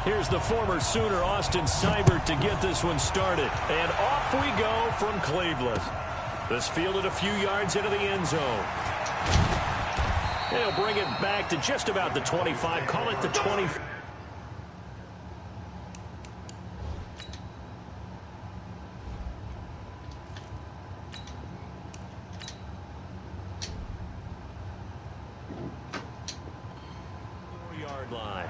Here's the former Sooner, Austin Seibert, to get this one started. And off we go from Cleveland. This fielded a few yards into the end zone. They'll bring it back to just about the 25. Call it the 20. Yard line.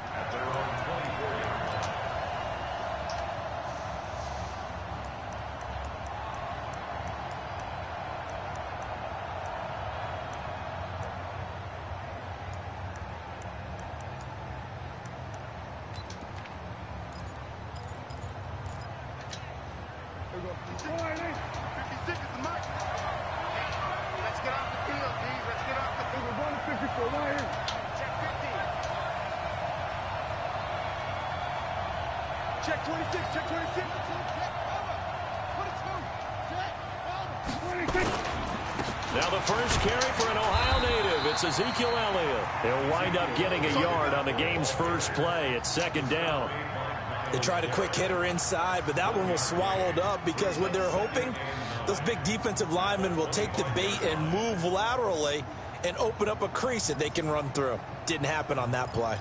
Check 26, check 26.
Now the first carry for an Ohio native. It's Ezekiel Elliott. He'll wind up getting a yard on the game's first play. It's second down.
They tried a quick hitter inside, but that one was swallowed up because what they're hoping, those big defensive linemen will take the bait and move laterally and open up a crease that they can run through. Didn't happen on that play.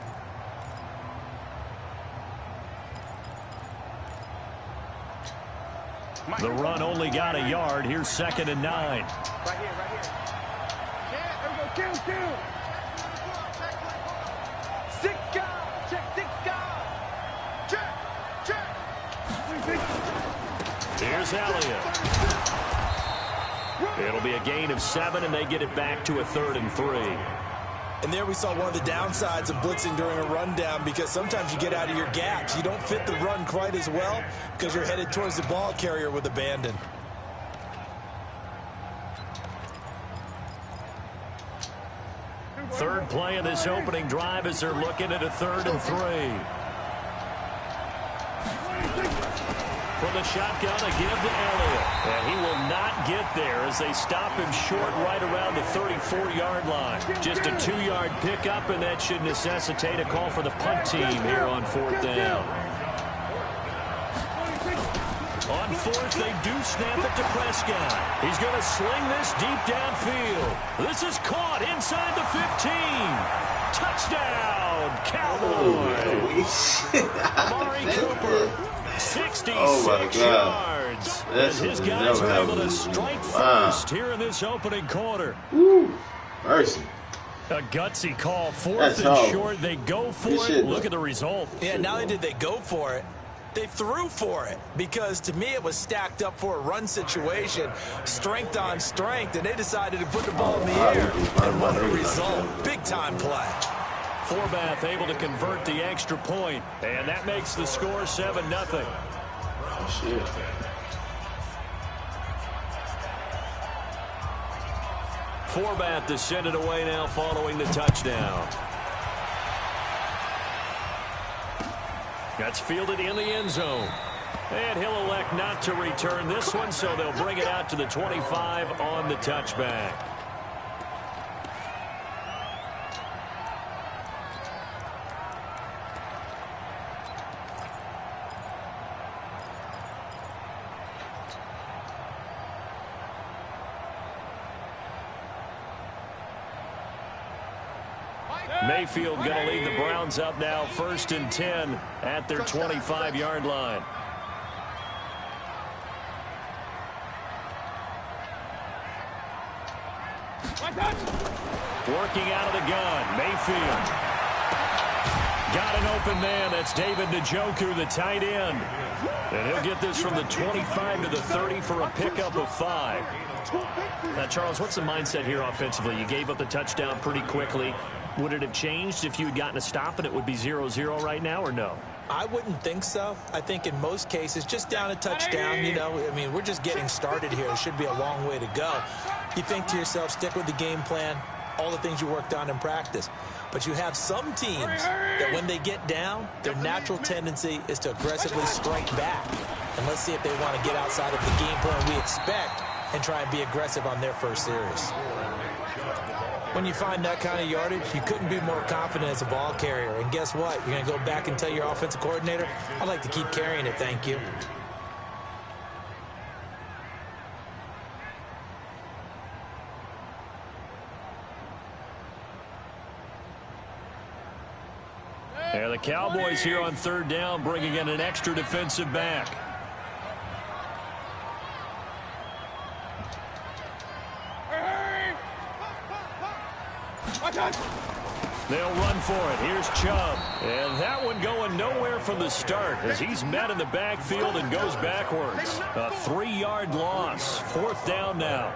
The run only got a yard. Here's second and 9.
Right here, right here. Yeah, there we go. Kill. Six guys. Check six guys. Check.
Here's Elliott. It'll be a gain of 7, and they get it back to a 3rd and 3.
And there we saw one of the downsides of blitzing during a rundown, because sometimes you get out of your gaps. You don't fit the run quite as well because you're headed towards the ball carrier with abandon.
Third play of this opening drive as they're looking at a 3rd and 3. From the shotgun, a give to Elliott. And he will not get there as they stop him short right around the 34-yard line. Just a 2-yard pickup, and that should necessitate a call for the punt team here on 4th down. On 4th, they do snap it to Prescott. He's going to sling this deep downfield. This is caught inside the 15. Touchdown, Cowboys. Amari Cooper. 66 yards. As his guys are able to strike first here in this opening quarter.
Woo. Mercy.
A gutsy call. 4th and short. They go for it. Look at the result.
Yeah, not only did they go for it, they threw for it, because to me it was stacked up for a run situation, strength on strength, and they decided to put the ball in the air. And what a result. Big-time play.
Forbath able to convert the extra point, and that makes the score 7-0.
Oh, shit.
Forbath to send it away now following the touchdown. That's fielded in the end zone. And he'll elect not to return this one, so they'll bring it out to the 25 on the touchback. Mayfield going to lead the Browns up now, 1st and 10 at their 25-yard line. Working out of the gun, Mayfield. Got an open man. That's David Njoku, the tight end. And he'll get this from the 25 to the 30 for a pickup of 5. Now, Charles, what's the mindset here offensively? You gave up the touchdown pretty quickly. Would it have changed if you had gotten a stop and it would be 0-0 right now, or no?
I wouldn't think so. I think in most cases, just down a touchdown, you know, I mean, we're just getting started here. It should be a long way to go. You think to yourself, stick with the game plan, all the things you worked on in practice. But you have some teams that when they get down, their natural tendency is to aggressively strike back. And let's see if they want to get outside of the game plan we expect and try and be aggressive on their first series. When you find that kind of yardage, you couldn't be more confident as a ball carrier. And guess what? You're going to go back and tell your offensive coordinator, I'd like to keep carrying it, thank you.
Yeah, the Cowboys here on third down, bringing in an extra defensive back. They'll run for it. Here's Chubb. And that one going nowhere from the start as he's met in the backfield and goes backwards. A 3-yard loss. Fourth down now.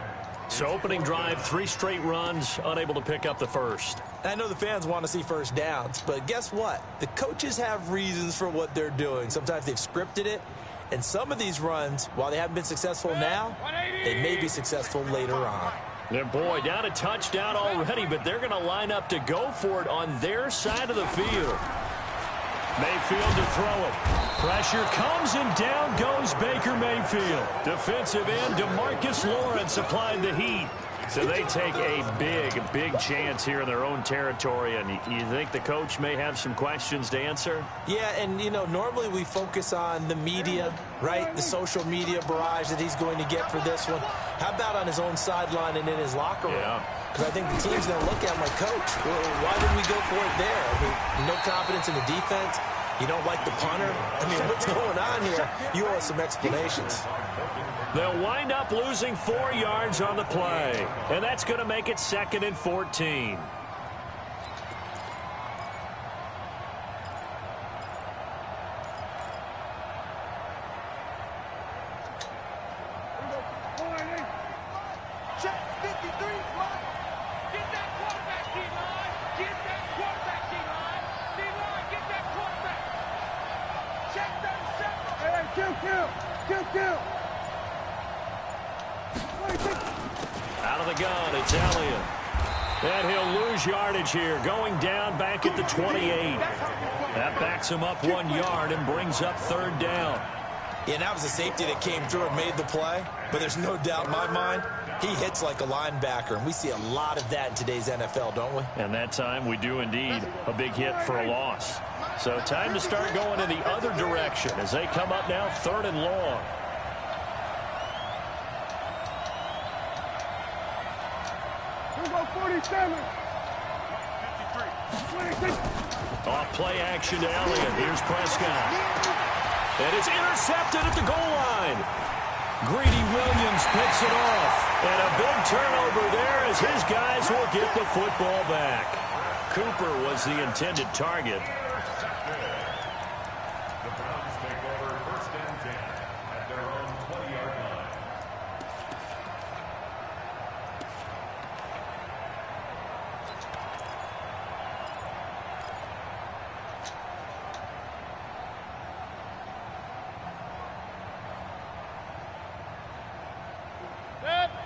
So opening drive, 3 straight runs, unable to pick up the first.
I know the fans want to see first downs, but guess what? The coaches have reasons for what they're doing. Sometimes they've scripted it, and some of these runs, while they haven't been successful now, they may be successful later on.
And boy, down a touchdown already, but they're going to line up to go for it on their side of the field. Mayfield to throw it. Pressure comes and down goes Baker Mayfield. Defensive end DeMarcus Lawrence applied the heat. So they take a big chance here in their own territory. And you think the coach may have some questions to answer?
Yeah, and, you know, normally we focus on the media, right? The social media barrage that he's going to get for this one. How about on his own sideline and in his locker room?
Yeah.
Because I think the team's going to look at him like, Coach, why didn't we go for it there? I mean, no confidence in the defense. You don't like the punter. I mean, what's going on here? You owe us some explanations.
They'll wind up losing 4 yards on the play. And that's going to make it 2nd and 14. Out of the gun, it's Elliott. And he'll lose yardage here, going down back at the 28. That backs him up 1 yard and brings up 3rd down.
Yeah, and that was a safety that came through and made the play. But there's no doubt in my mind, he hits like a linebacker. And we see a lot of that in today's NFL, don't we?
And that time we do indeed. A big hit for a loss. So time to start going in the other direction as they come up now 3rd and long. Off play action to Elliott. Here's Prescott. And it's intercepted at the goal line. Greedy Williams picks it off. And a big turnover there as his guys will get the football back. Cooper was the intended target.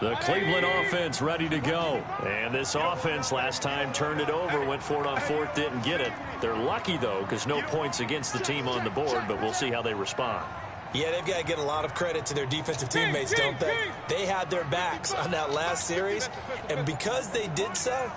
The Cleveland offense ready to go. And this offense last time turned it over, went for it on 4th, didn't get it. They're lucky, though, because no points against the team on the board, but we'll see how they respond.
Yeah, they've got to get a lot of credit to their defensive teammates, don't they? They had their backs on that last series, and because they did so,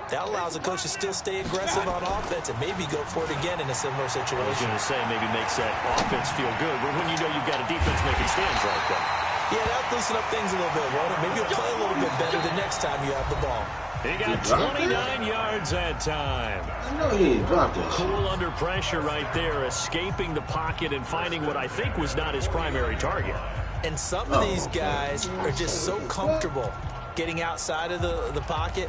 that allows the coach to still stay aggressive on offense and maybe go for it again in a similar situation.
I was going to say maybe makes that offense feel good, but when you know you've got a defense making stands like that. Yeah, that'll loosen up things a little bit, won't it? Maybe you'll play a little bit better the next time you have the ball. He got 29 yards that time.
I know he ain't dropped it.
Cool under pressure right there, escaping the pocket and finding what I think was not his primary target.
And some of these guys are just so comfortable getting outside of the pocket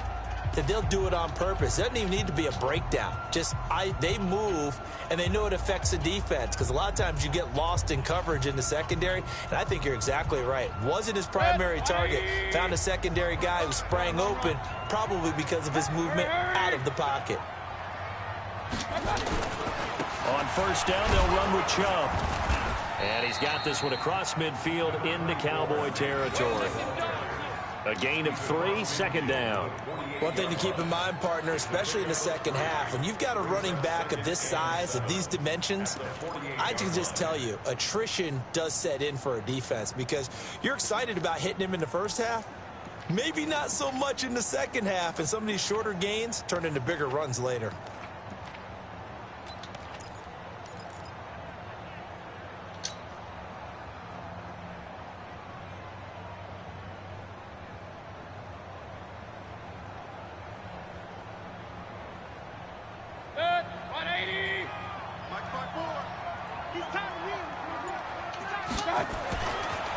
that they'll do it on purpose. It doesn't even need to be a breakdown. Just they move, and they know it affects the defense because a lot of times you get lost in coverage in the secondary, and I think you're exactly right. Wasn't his primary target. Found a secondary guy who sprang open, probably because of his movement out of the pocket.
On first down, they'll run with Chubb. And he's got this one across midfield into Cowboy territory. A gain of 3, second down.
One thing to keep in mind, partner, especially in the second half, when you've got a running back of this size, of these dimensions, I can just tell you, attrition does set in for a defense because you're excited about hitting him in the first half. Maybe not so much in the second half, and some of these shorter gains turn into bigger runs later.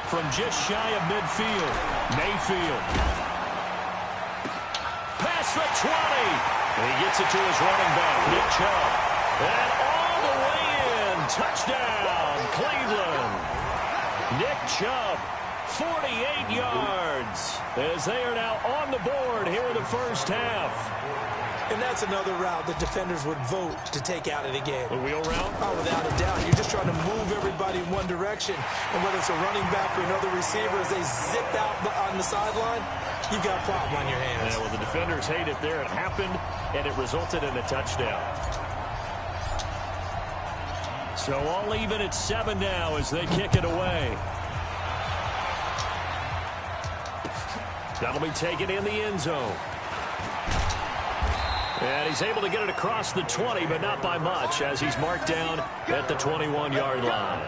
From just shy of midfield, Mayfield. Past the 20. He gets it to his running back, Nick Chubb. And all the way in. Touchdown, Cleveland. Nick Chubb, 48 yards, as they are now on the board here in the first half.
And that's another route that defenders would vote to take out of the game.
The wheel route?
Oh, without a doubt. You're just trying to move everybody in one direction. And whether it's a running back or another receiver, as they zip out on the sideline, you've got a problem on your hands.
Yeah, well, the defenders hate it there. It happened, and it resulted in a touchdown. So all even at 7 now as they kick it away. That'll be taken in the end zone. And he's able to get it across the 20, but not by much, as he's marked down at the 21-yard line.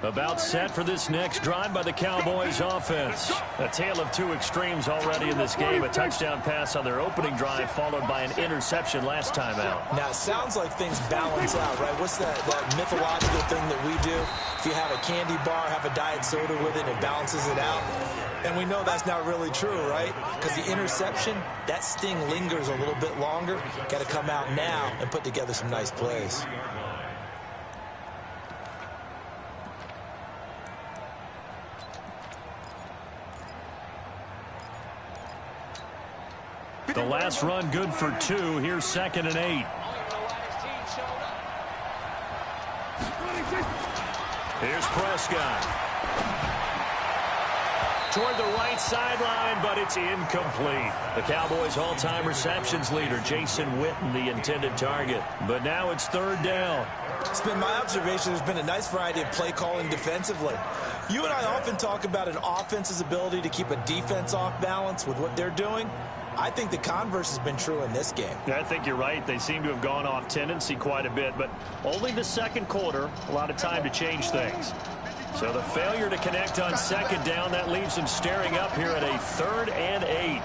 About set for this next drive by the Cowboys offense. A tale of two extremes already in this game. A touchdown pass on their opening drive followed by an interception last time out.
Now, it sounds like things balance out, right? What's that mythological thing that we do? If you have a candy bar, have a diet soda with it, it balances it out. And we know that's not really true, right? Because the interception, that sting lingers a little bit longer. Got to come out now and put together some nice plays.
The last run good for 2. Here's 2nd and 8. Here's Prescott. Toward the right sideline, but it's incomplete. The Cowboys' all-time receptions leader, Jason Witten, the intended target. But now it's 3rd down.
It's been my observation there's been a nice variety of play calling defensively. You and I often talk about an offense's ability to keep a defense off balance with what they're doing. I think the converse has been true in this game.
Yeah, I think you're right. They seem to have gone off tendency quite a bit, but only the second quarter, a lot of time to change things. So the failure to connect on 2nd down, that leaves them staring up here at a 3rd and 8.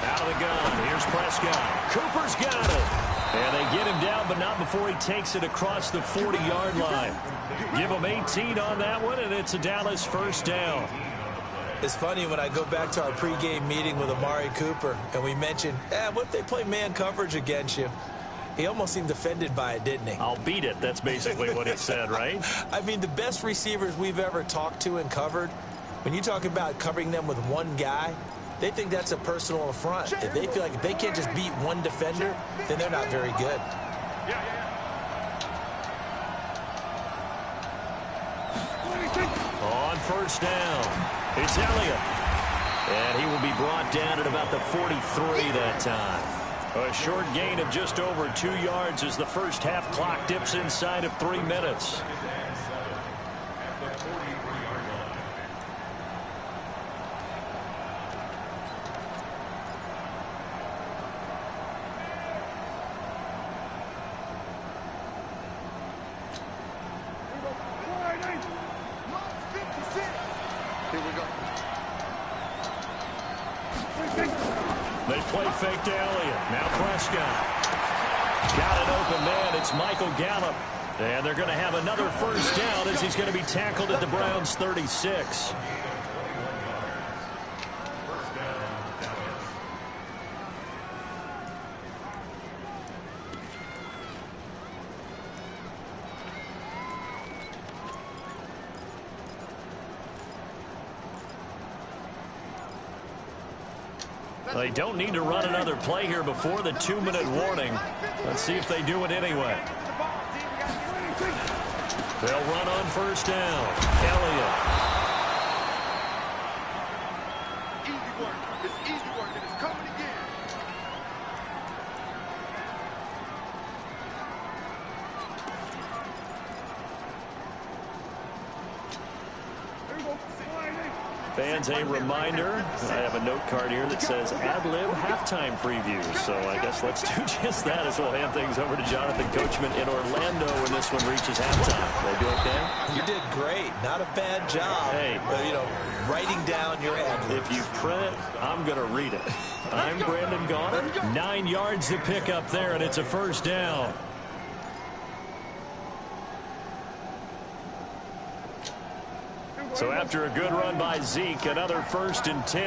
Out of the gun, here's Prescott. Cooper's got it. And they get him down, but not before he takes it across the 40-yard line. Give him 18 on that one, and it's a Dallas 1st down.
It's funny when I go back to our pregame meeting with Amari Cooper, and we mentioned, what if they play man coverage against you? He almost seemed offended by it, didn't he?
I'll beat it. That's basically what he said, right?
I mean, the best receivers we've ever talked to and covered, when you talk about covering them with one guy, they think that's a personal affront. If they feel like if they can't just beat one defender, then they're not very good.
On 1st down, it's Elliott. And he will be brought down at about the 43 that time. A short gain of just over 2 yards as the first half clock dips inside of 3 minutes. They play fake to Elliott. Now Prescott. Got an open man. It's Michael Gallup. And they're going to have another first down as he's going to be tackled at the Browns' 36. They don't need to run another play here before the 2-minute warning. Let's see if they do it anyway. They'll run on first down. Elliott.
Easy work. It's easy work, and it's coming again.
Fans, a reminder, I have a note card here that says ad-lib halftime preview. So I guess let's do just that as we'll hand things over to Jonathan Coachman in Orlando when this one reaches halftime. Did I do okay?
You did great. Not a bad job.
Hey.
You know, writing down your ad-libs.
If you print it, I'm going to read it. I'm Brandon Gaudin. 9 yards to pick up there, and it's a first down. So after a good run by Zeke, another 1st and 10.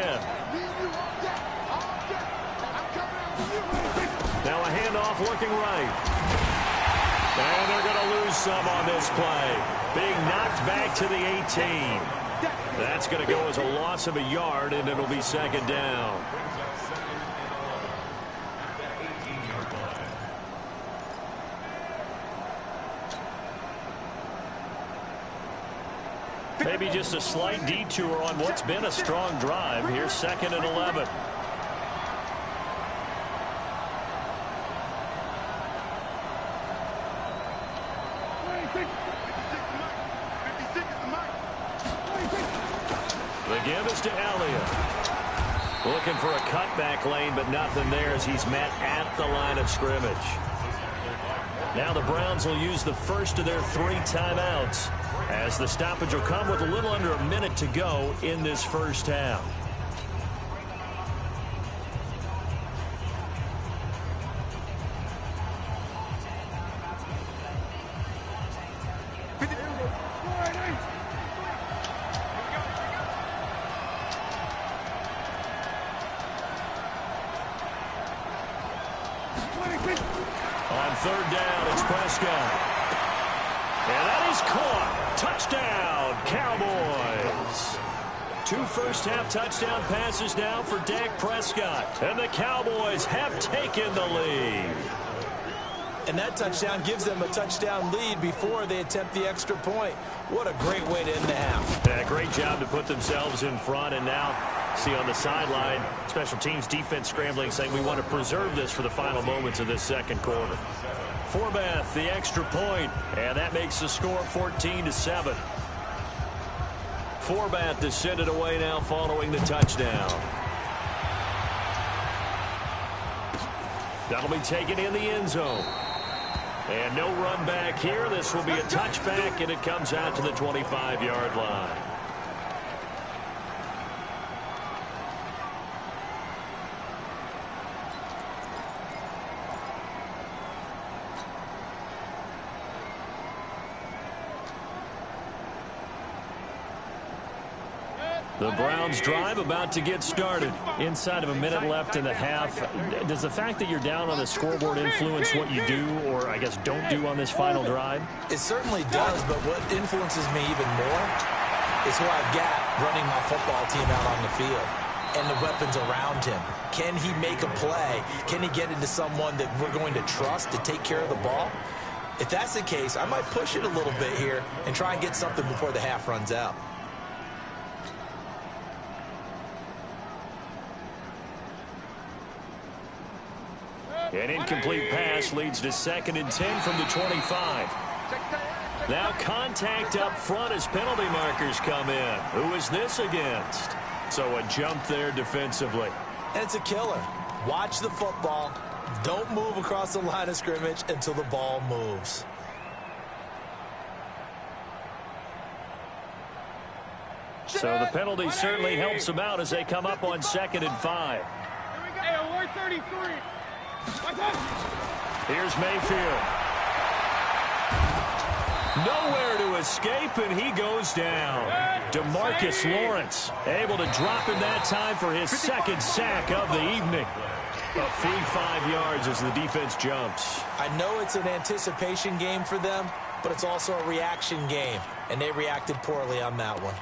Now a handoff looking right. And they're going to lose some on this play. Being knocked back to the 18. That's going to go as a loss of a yard, and it'll be 2nd down. Maybe just a slight detour on what's been a strong drive. Here's 2nd and 11. The give is to Elliott. Looking for a cutback lane, but nothing there as he's met at the line of scrimmage. Now the Browns will use the first of their 3 timeouts, as the stoppage will come with a little under a minute to go in this first half. On 3rd down, it's Prescott. And that is caught. Touchdown, Cowboys. 2 first-half touchdown passes now for Dak Prescott. And the Cowboys have taken the lead.
And that touchdown gives them a touchdown lead before they attempt the extra point. What a great way to end the half.
Yeah, great job to put themselves in front. And now, see on the sideline, special teams defense scrambling, saying we want to preserve this for the final moments of this 2nd quarter. Forbath, the extra point, and that makes the score 14-7. Forbath to send it away now following the touchdown. That'll be taken in the end zone. And no run back here. This will be a touchback, and it comes out to the 25-yard line. The Browns drive about to get started. Inside of a minute left in the half. Does the fact that you're down on the scoreboard influence what you do, or I guess don't do on this final drive?
It certainly does, but what influences me even more is who I've got running my football team out on the field and the weapons around him. Can he make a play? Can he get into someone that we're going to trust to take care of the ball? If that's the case, I might push it a little bit here and try and get something before the half runs out.
An incomplete pass leads to 2nd and 10 from the 25. Now contact up front as penalty markers come in. Who is this against? So a jump there defensively.
And it's a killer. Watch the football. Don't move across the line of scrimmage until the ball moves.
So the penalty certainly helps them out as they come up on 2nd and 5.
Hey, 133.
Here's Mayfield. Nowhere to escape, and he goes down. DeMarcus Lawrence able to drop in that time for his second sack of the evening. A free 5 yards as the defense jumps.
I know it's an anticipation game for them, but it's also a reaction game, and they reacted poorly on that one.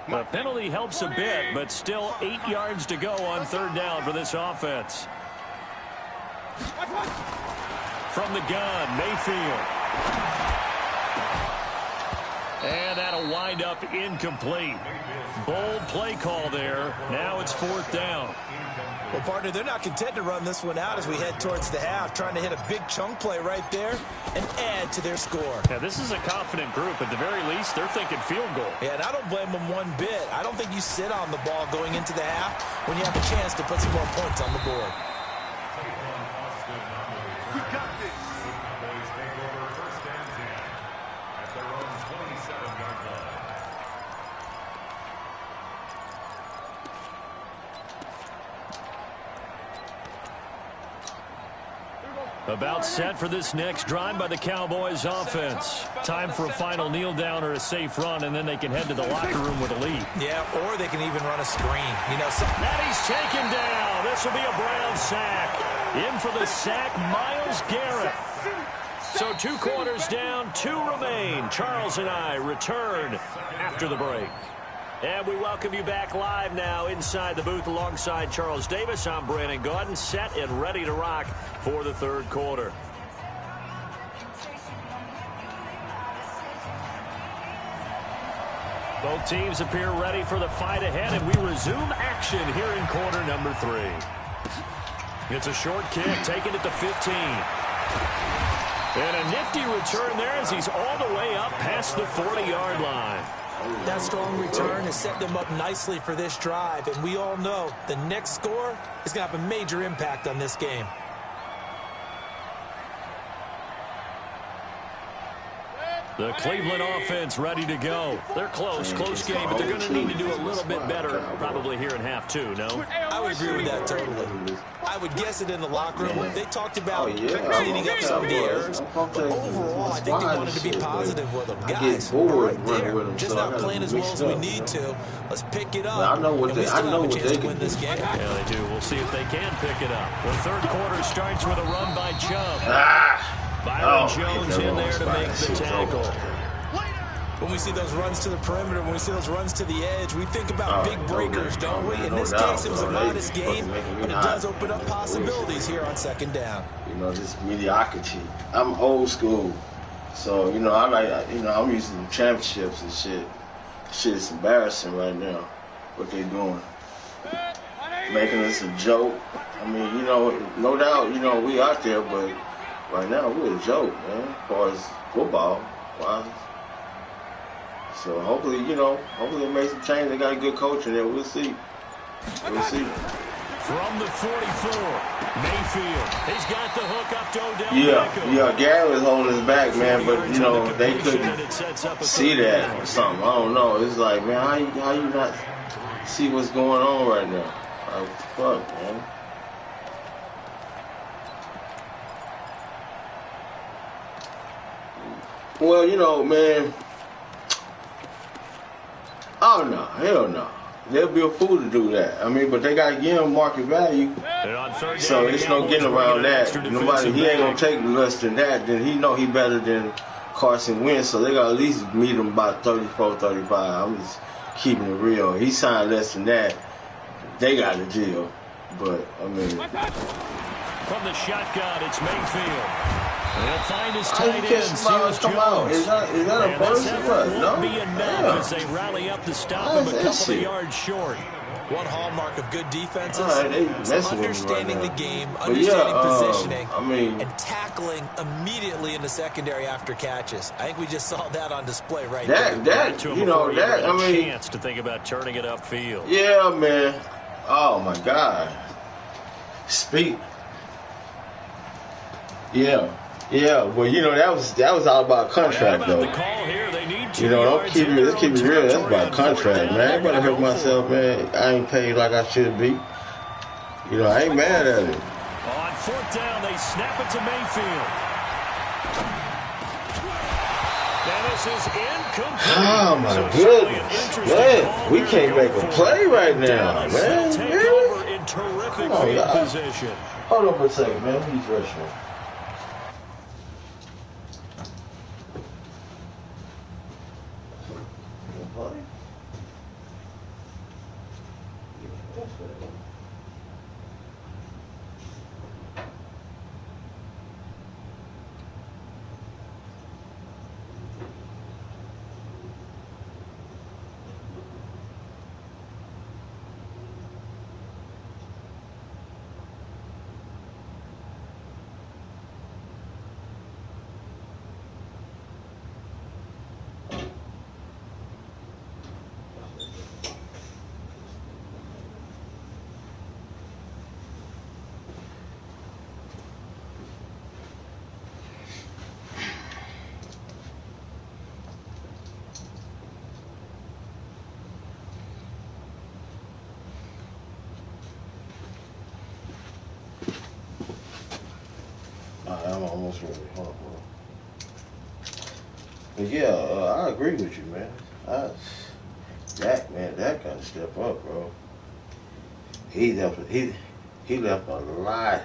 The penalty helps a bit, but still 8 yards to go on third down for this offense. From the gun, Mayfield. And that'll wind up incomplete. Bold play call there. Now it's fourth down.
Well, partner, they're not content to run this one out as we head towards the half, trying to hit a big chunk play right there and add to their score.
Yeah, this is a confident group. At the very least, they're thinking field goal.
Yeah, and I don't blame them one bit. I don't think you sit on the ball going into the half when you have a chance to put some more points on the board.
We got this. Boys take over first and 10 at their own 27-yard line.
About set for this next drive by the Cowboys offense. Time for a final kneel down or a safe run, and then they can head to the locker room with a lead.
Yeah, or they can even run a screen. You know,
And he's taken down. This will be a Brown sack. In for the sack, Myles Garrett. So 2 quarters down, 2 remain. Charles and I return after the break. And we welcome you back live now inside the booth alongside Charles Davis. I'm Brandon Gaudin, set and ready to rock for the third quarter. Both teams appear ready for the fight ahead, and we resume action here in quarter number 3. It's a short kick, taken at the 15. And a nifty return there as he's all the way up past the 40-yard line.
that strong return has set them up nicely for this drive, and we all know the next score is going to have a major impact on this game.
The Cleveland offense ready to go. They're close game, but they're going to need to do a little bit better probably here in half 2, no?
I would agree with that totally. I would guess it in the locker room. They talked about cleaning up some of the errors, but overall, I think they wanted to be positive with them. Guys, we're right there, just not playing as well as we need to. Let's pick it up, and we still have a chance to win this game.
Yeah, they do. We'll see if they can pick it up. The third quarter starts with a run by Chubb. Byron Jones in there to make the tackle.
When we see those runs to the perimeter, when we see those runs to the edge, we think about big breakers, don't we? In this case, it was a modest game, but it does open up possibilities here on second down.
You know, just mediocrity. I'm old school, so you know I like. You know, I'm used to championships and shit. Shit is embarrassing right now. What they doing? Making us a joke. I mean, you know, no doubt, you know, we out there, but right now we're a joke, man. As far as football, wow. So hopefully, you know, hopefully it makes some change. They got a good coach in there. We'll see. We'll see.
From the 44, Mayfield. He's got the hook up to Odell Beckham.
Yeah, Gary was holding his back, man, but, you know, they couldn't see that or something. I don't know. It's like, man, how you not see what's going on right now? Like, fuck, man. Well, you know, man, oh, no, hell no. They'll be a fool to do that. I mean, but they got to give him market value. So there's no getting around that. Nobody, he ain't going to take less than that. Then he know he better than Carson Wentz. So they got to at least meet him about 34, 35. I'm just keeping it real. He signed less than that. They got a deal. But, I mean.
From the shotgun, it's Mayfield. He'll find his tight end, Seals
Jones. Is that a burst or what? No?
Won't be enough as they rally up to stop him a couple of yards short.
One hallmark of good defenses
is
understanding the game, understanding positioning, and tackling immediately in the secondary after catches. I think we just saw that on display right there.
That, you know, that, I mean.
Chance to think about turning it upfield.
Yeah, man. Oh, my God. Yeah. Yeah, but you know that was all about contract though. You know, let's keep it real. That's about contract, man. I ain't gonna hurt myself, man. I ain't paid like I should be. You know, I ain't mad at it.
On fourth down, they snap it to Mayfield. And this is incomplete.
Oh my goodness, man, we can't make a play right now, man. Come on, y'all. Hold on for a second, man. Let me refresh one. I'm almost ready. Hold on. But yeah, I agree with you, man. Dak got to step up, bro. He left a lot,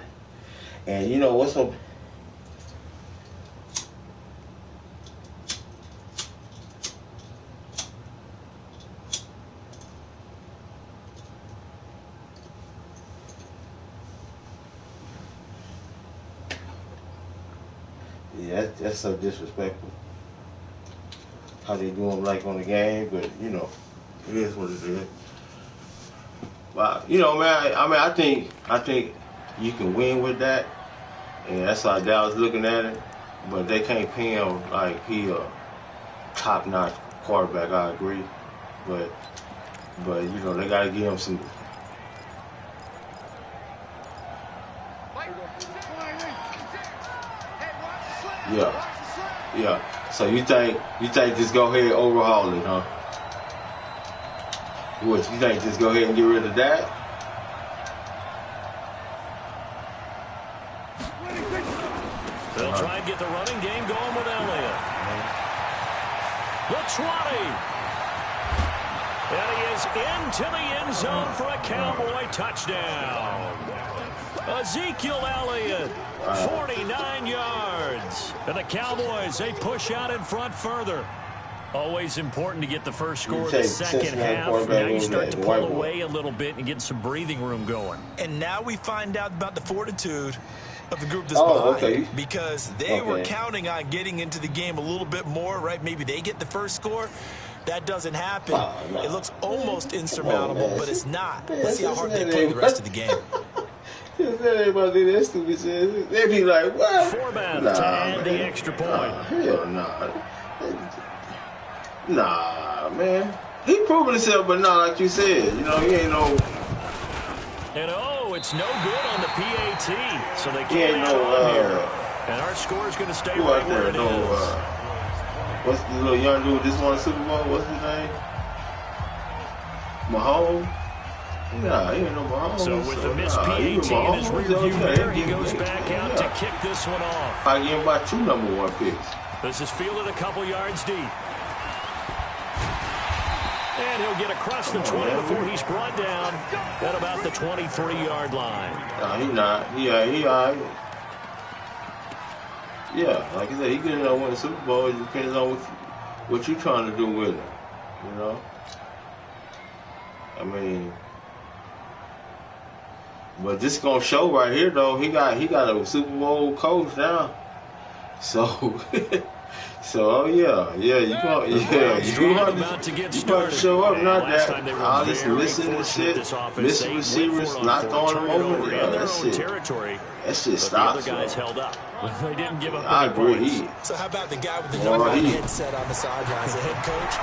and you know what's so. Yeah, that's so disrespectful. How they do them like on the game, but you know, it is what it is. But you know, man, I think you can win with that, and that's how Dallas looking at it. But they can't pay him like he a top-notch quarterback. I agree, but you know they gotta give him some. Yeah. So you think just go ahead and overhaul it, huh? What you think? Just go ahead and get rid of that?
They'll try and get the running game going with Elliott. The 20. And he is into the end zone for a Cowboy touchdown. Ezekiel Elliott, 49 yards. And the Cowboys, they push out in front further. Always important to get the first score of the second half. Now you start to pull away a little bit and get some breathing room going.
And now we find out about the fortitude of the group that's behind. Because they were counting on getting into the game a little bit more, right? Maybe they get the first score. That doesn't happen. It looks almost insurmountable, but it's not. Let's see how hard they play the rest of the game.
Everybody that stupid shit. They be like, what?
Format to add the extra point.
Hell nah. Nah, man. He proving himself, but not like you said. You know, he ain't no.
And it's no good on the PAT. So they can't here. And our score is going to stay right where it is.
What's the little young dude just won a Super Bowl? What's his name? Mahomes? Nah, he ain't no Mahomes.
So with the missed PAT in his rearview mirror, he goes back out to kick this one off.
I give him about 2 number 1 picks.
This is fielded a couple yards deep. And he'll get across the 20 before he's brought down at about the 23-yard line.
Nah, he not. Yeah, he all right. Yeah, like I said, he could win a Super Bowl. It depends on what you're trying to do with him. You know? I mean, but this gonna show right here though. He got a Super Bowl coach now. So you gonna show up, not that all this missing the shit, missing receivers, not throwing them over. Yeah, that shit stops.
Held up. They didn't give up.
I agree.
So how about the guy with the number 1 headset on the sidelines, the head coach?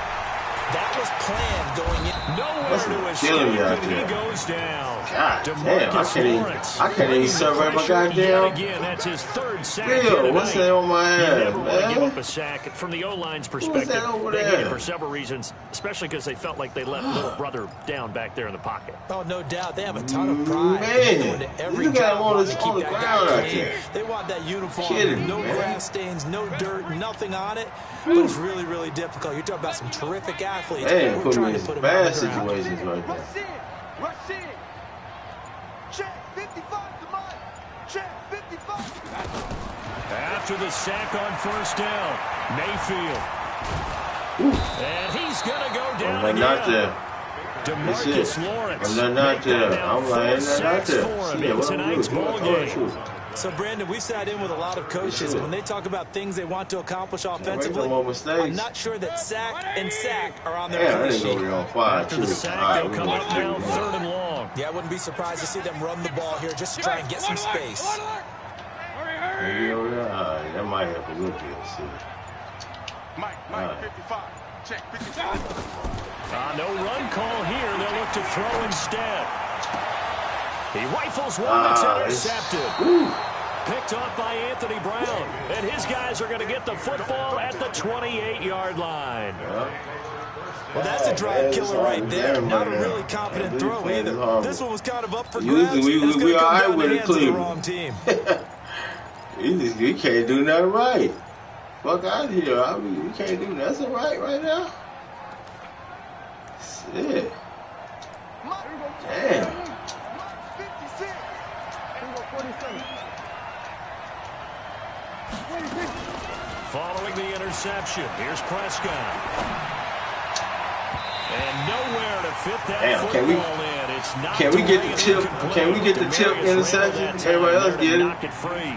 That was planned going in.
Nowhere to escape, and he goes down.
God damn, I can't even survey my goddamn.
Again, that's his third sack.
Bill, what's that on my ass,
You never want to give
man?
up a sack. From the O-line's perspective, they did it for several reasons, especially because they felt like they left little brother down back there in the pocket.
Oh, no doubt. They have a ton of pride.
Man,
every
look at him on
to
the
keep that
ground
guy
out
clean.
there.
They want that uniform,
Kidding,
no
man.
grass stains, no dirt, nothing on it. But it's really, really difficult. You're talking about some terrific athletes.
They
We're
put me
trying
in
to put
some
him on
bad
the ground.
situations right there.
Rush in. Check 55 to Mike. Check 55.
After the sack on first down, Mayfield. And he's going to go down again.
Not there.
DeMarcus Lawrence.
I'm not there. I'm like, ain't not
sacks
there.
for him
Yeah,
in
what I'm
tonight's
doing?
ball
Oh,
game.
shoot.
So, Brandon, we've sat in with a lot of coaches, and when they talk about things they want to accomplish offensively,
no more mistakes.
I'm not sure that sack and sack are on their
Yeah, I
cover
didn't go
sheet.
there on fire.
After the sack, they'll come up now third and long.
Yeah, I wouldn't be surprised to see them run the ball here just to try and get some space.
That might help a little bit. See.
Mike, 55. Check 55.
No run call here. They'll look to throw instead. He rifles one that's intercepted. Picked off by Anthony Brown. And his guys are going to get the football at the 28-yard line.
Well, that's a drive killer right there. Not a really confident throw either. This one was kind of up for grabs.
We all right with it,
the
Cleveland.
wrong team.
You can't do nothing right. Fuck out of here. I mean, you can't do nothing right now. Shit. Damn.
Following the interception, here's Prescott. And nowhere to fit that football in. It's not
can we get the tip? Can we get the tip interception? Everybody else get it.
Knock it free.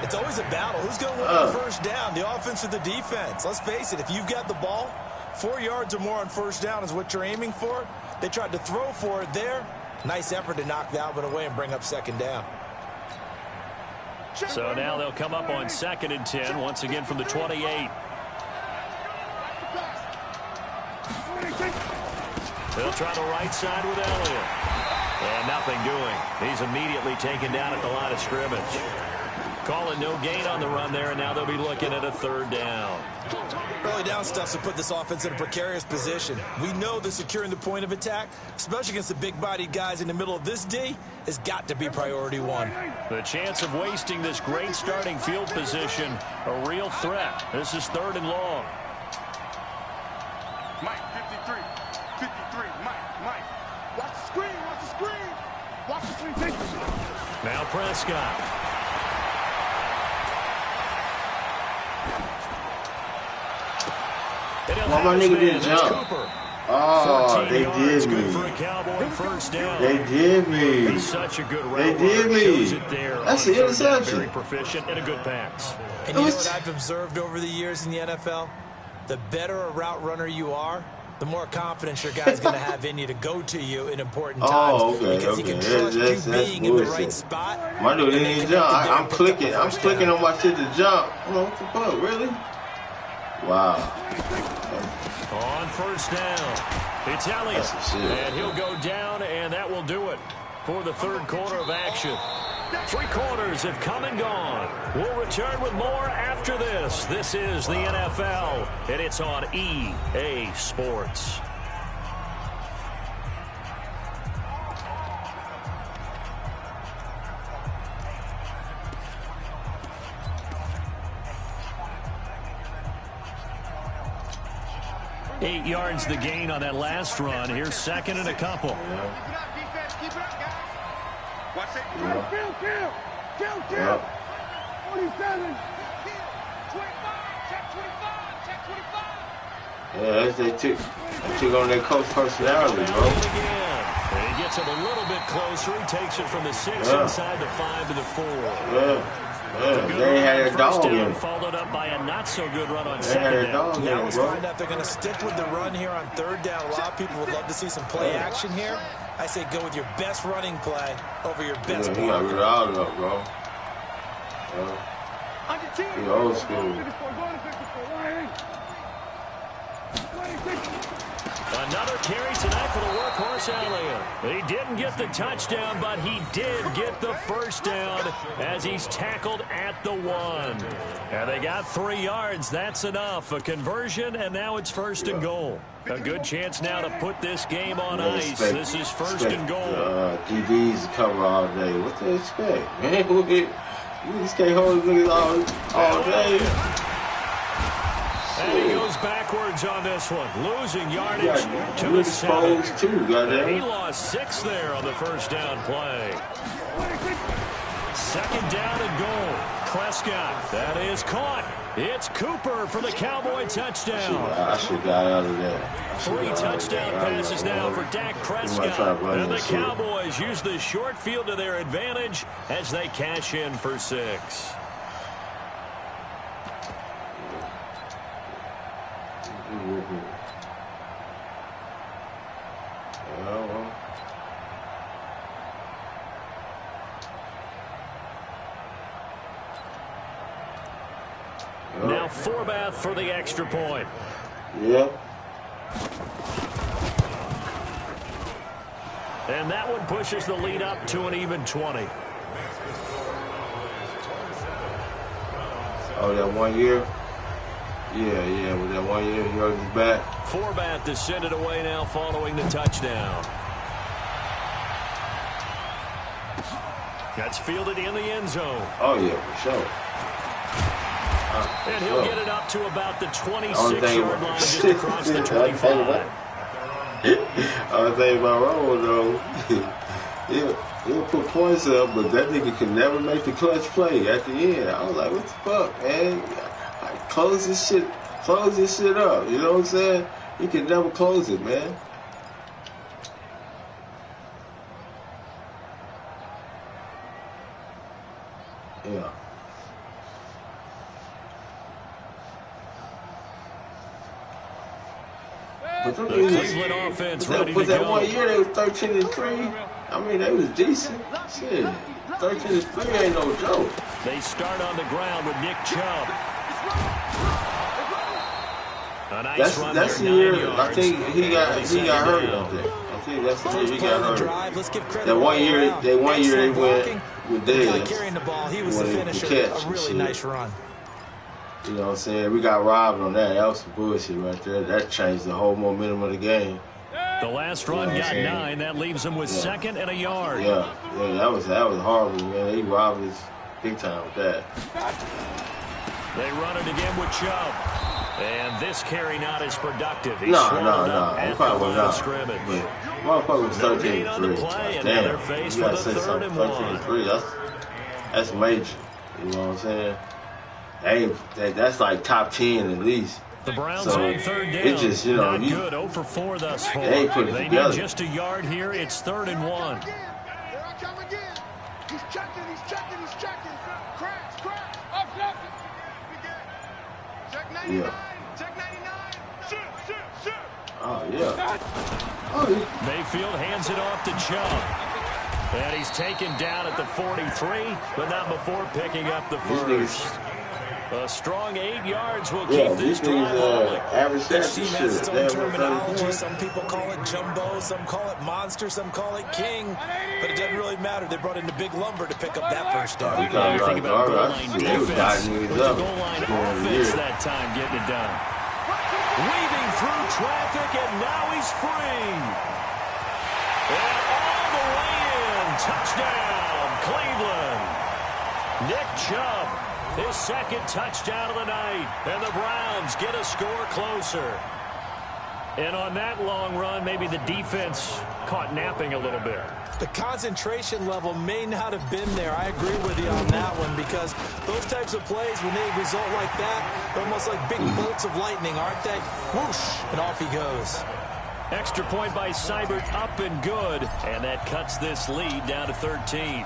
It's always a battle. Who's going to win the first down, the offense or the defense? Let's face it, if you've got the ball, 4 yards or more on first down is what you're aiming for. They tried to throw for it there. Nice effort to knock that one away and bring up second down.
So now they'll come up on 2nd and 10, once again from the 28. They'll try the right side with Elliott. And nothing doing. He's immediately taken down at the line of scrimmage. Calling no gain on the run there, and now they'll be looking at a third down.
Early down stuff to put this offense in a precarious position. We know that securing the point of attack, especially against the big-bodied guys in the middle of this D, has got to be priority one.
The chance of wasting this great starting field position, a real threat. This is 3rd and long.
Mike, 53. 53. Mike. Watch the screen. Watch the screen. Watch the screen.
Now Prescott.
Why my nigga didn't jump? Oh, they did me. They did me.
Such a good
they did me. That's the interception.
Very proficient and a good pass.
And you know what I've observed over the years in the NFL? The better a route runner you are, the more confidence your guy's going to have in you to go to you in important times.
Oh, okay,
because he can trust you being in the right spot.
My dude didn't jump. I'm clicking on my shit to jump. What the fuck, really? Wow.
On first down, it's Elliott, and he'll go down, and that will do it for the 3rd quarter of action. 3 quarters have come and gone. We'll return with more after this. This is the NFL, and it's on EA Sports. Yeah. 8 yards the gain on that last run. Here's 2nd and a couple.
Keep it up, defense. Keep it up, guys. Watch it. Kill. 47. 25. Check 25. Check 25.
Yeah, they took on their coach personality, bro.
And he gets him a little bit closer. He takes it from the 6 inside the 5 to the 4.
They had a dog in it.
Followed up by a not-so-good run on 2nd down.
Now let's find out they're going to stick with the run here on 3rd down. A lot of people would love to see some play action here. I say go with your best running play over your best
play. You got to get out of it, bro. He old school.
Another carry tonight for the workhorse Elliott. He didn't get the touchdown, but he did get the first down as he's tackled at the 1. And they got 3 yards. That's enough. A conversion, and now it's 1st and goal. A good chance now to put this game on ice. This is 1st and goal.
DBs to cover all day. What do you expect, man? You just can't hold niggas all day.
And he goes backwards on this one, losing yardage to the 7. He lost 6 there on the first down play. 2nd down and goal. Prescott, that is caught. It's Cooper for the Cowboy touchdown.
I should have got out of there.
3 touchdown passes now for Dak Prescott. And the Cowboys use the short field to their advantage as they cash in for 6. Now Forbath for the extra point.
Yep.
And that one pushes the lead up to an even 20.
Oh, that 1 year? Yeah, with that 1 year, he already back.
Forbath to send it away now following the touchdown. That's fielded in the end zone.
Oh, yeah, for sure.
And he'll get it up to about the 26-yard line just across the 25.
I was thinking about Romo, though. He'll put points up, but that nigga can never make the clutch play at the end. I was like, what the fuck, man? Close this shit up. You know what I'm saying? He can never close it, man. Yeah. But
the Cleveland offense ready to go.
That 1 year they was 13-3. I mean, they was decent. Shit, 13-3 ain't no joke.
They start on the ground with Nick Chubb. A nice run
that's the year. I think he got hurt up there. I think that's the year he got hurt. That 1 year, they went with Dez.
Carrying the ball, he was the finisher. A really nice run.
You know what I'm saying? We got robbed on that. That was some bullshit right there. That changed the whole momentum of the game.
The last run got 9. That leaves him with 2nd and a yard.
Yeah, that was horrible, man. He robbed us big time with that.
They run it again with Chubb. And this carry not as productive.
No. He probably was not.
Scrimmage.
Motherfucker was 13-3.
Damn, you gotta say something.
13-3. That's major. You know what I'm saying? That's like top 10 at least.
The Browns on 3rd down.
It just, you know,
not good. 0 for 4 thus far.
They put it together.
Need just a yard here. It's 3rd and 1.
Here I come again. He's checking. Crash. Up, Check 99.
Yeah.
Check 99. Shoot.
Oh, yeah.
Mayfield hands it off to Chubb. And he's taken down at the 43, but not before picking up the first. A strong 8 yards will keep this drive rolling.
Average
Each team has its own terminology. Some people call it jumbo, some call it monster, some call it king. But it doesn't really matter. They brought in the big lumber to pick up that first down.
You think about goal line defense. With the goal line offense that time getting it done. Weaving through traffic, and now he's free. And all the way in. Touchdown, Cleveland. Nick Chubb. His 2nd touchdown of the night. And the Browns get a score closer. And on that long run, maybe the defense caught napping a little bit.
The concentration level may not have been there. I agree with you on that one, because those types of plays, when they result like that, they're almost like big bolts of lightning, aren't they? Whoosh, and off he goes.
Extra point by Seibert, up and good. And that cuts this lead down to 13.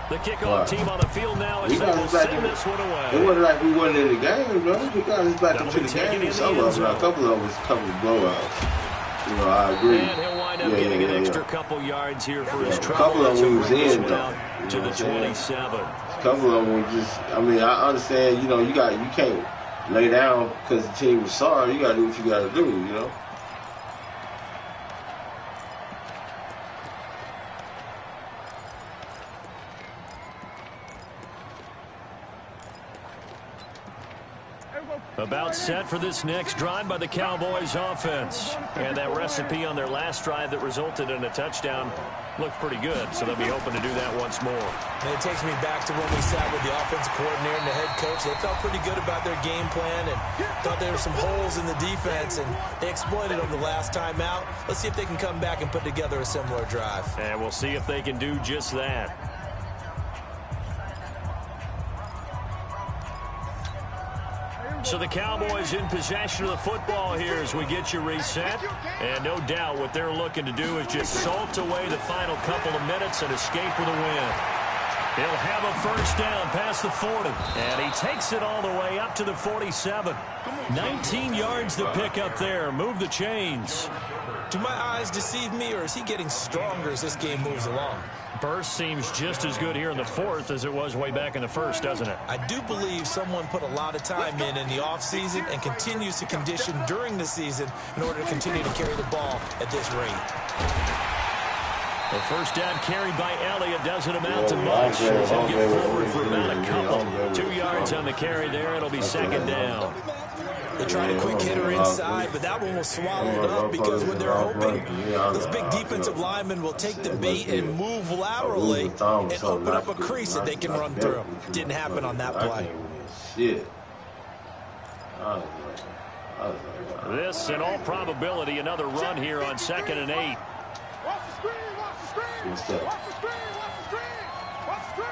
The kickoff team on the field now as they will send this one away.
It wasn't like we wasn't in the game, bro. We got us back into the game. Some of them, a couple of us, blowouts. You know, I agree.
And he'll wind up getting an extra couple yards here for his trouble.
A couple of them was in, though.
To the 27.
A couple of them were just, I mean, I understand, you know, you can't lay down because the team was sorry. You got to do what you got to do, you know.
about set for this next drive by the Cowboys offense. And that recipe on their last drive that resulted in a touchdown looked pretty good, so they'll be hoping to do that once more.
And it takes me back to when we sat with the offensive coordinator and the head coach. They felt pretty good about their game plan and thought there were some holes in the defense, and they exploited them the last time out. Let's see if they can come back and put together a similar drive.
And we'll see if they can do just that. So the Cowboys in possession of the football here as we get you reset. And no doubt what they're looking to do is just salt away the final couple of minutes and escape with a win. He'll have a first down past the 40. And he takes it all the way up to the 47. 19 yards to pick up there. Move the chains.
Do my eyes deceive me, or is he getting stronger as this game moves along?
Burst seems just as good here in the fourth as it was way back in the first, doesn't it?
I do believe someone put a lot of time in the offseason and continues to condition during the season in order to continue to carry the ball at this rate.
The first down carried by Elliott doesn't amount to much. As he'll get forward for about a couple. 2 yards on the carry there. It'll be second down.
They tried a quick hitter inside, but that one was swallowed up because when they're hoping, those big defensive linemen will take the bait and move laterally and open up a crease that they can run through. Didn't happen on that play.
Shit.
This, in all probability, another run here on 2nd and 8.
Watch the screen, watch the screen.
What's that?
Watch the screen, watch the screen. Watch the screen.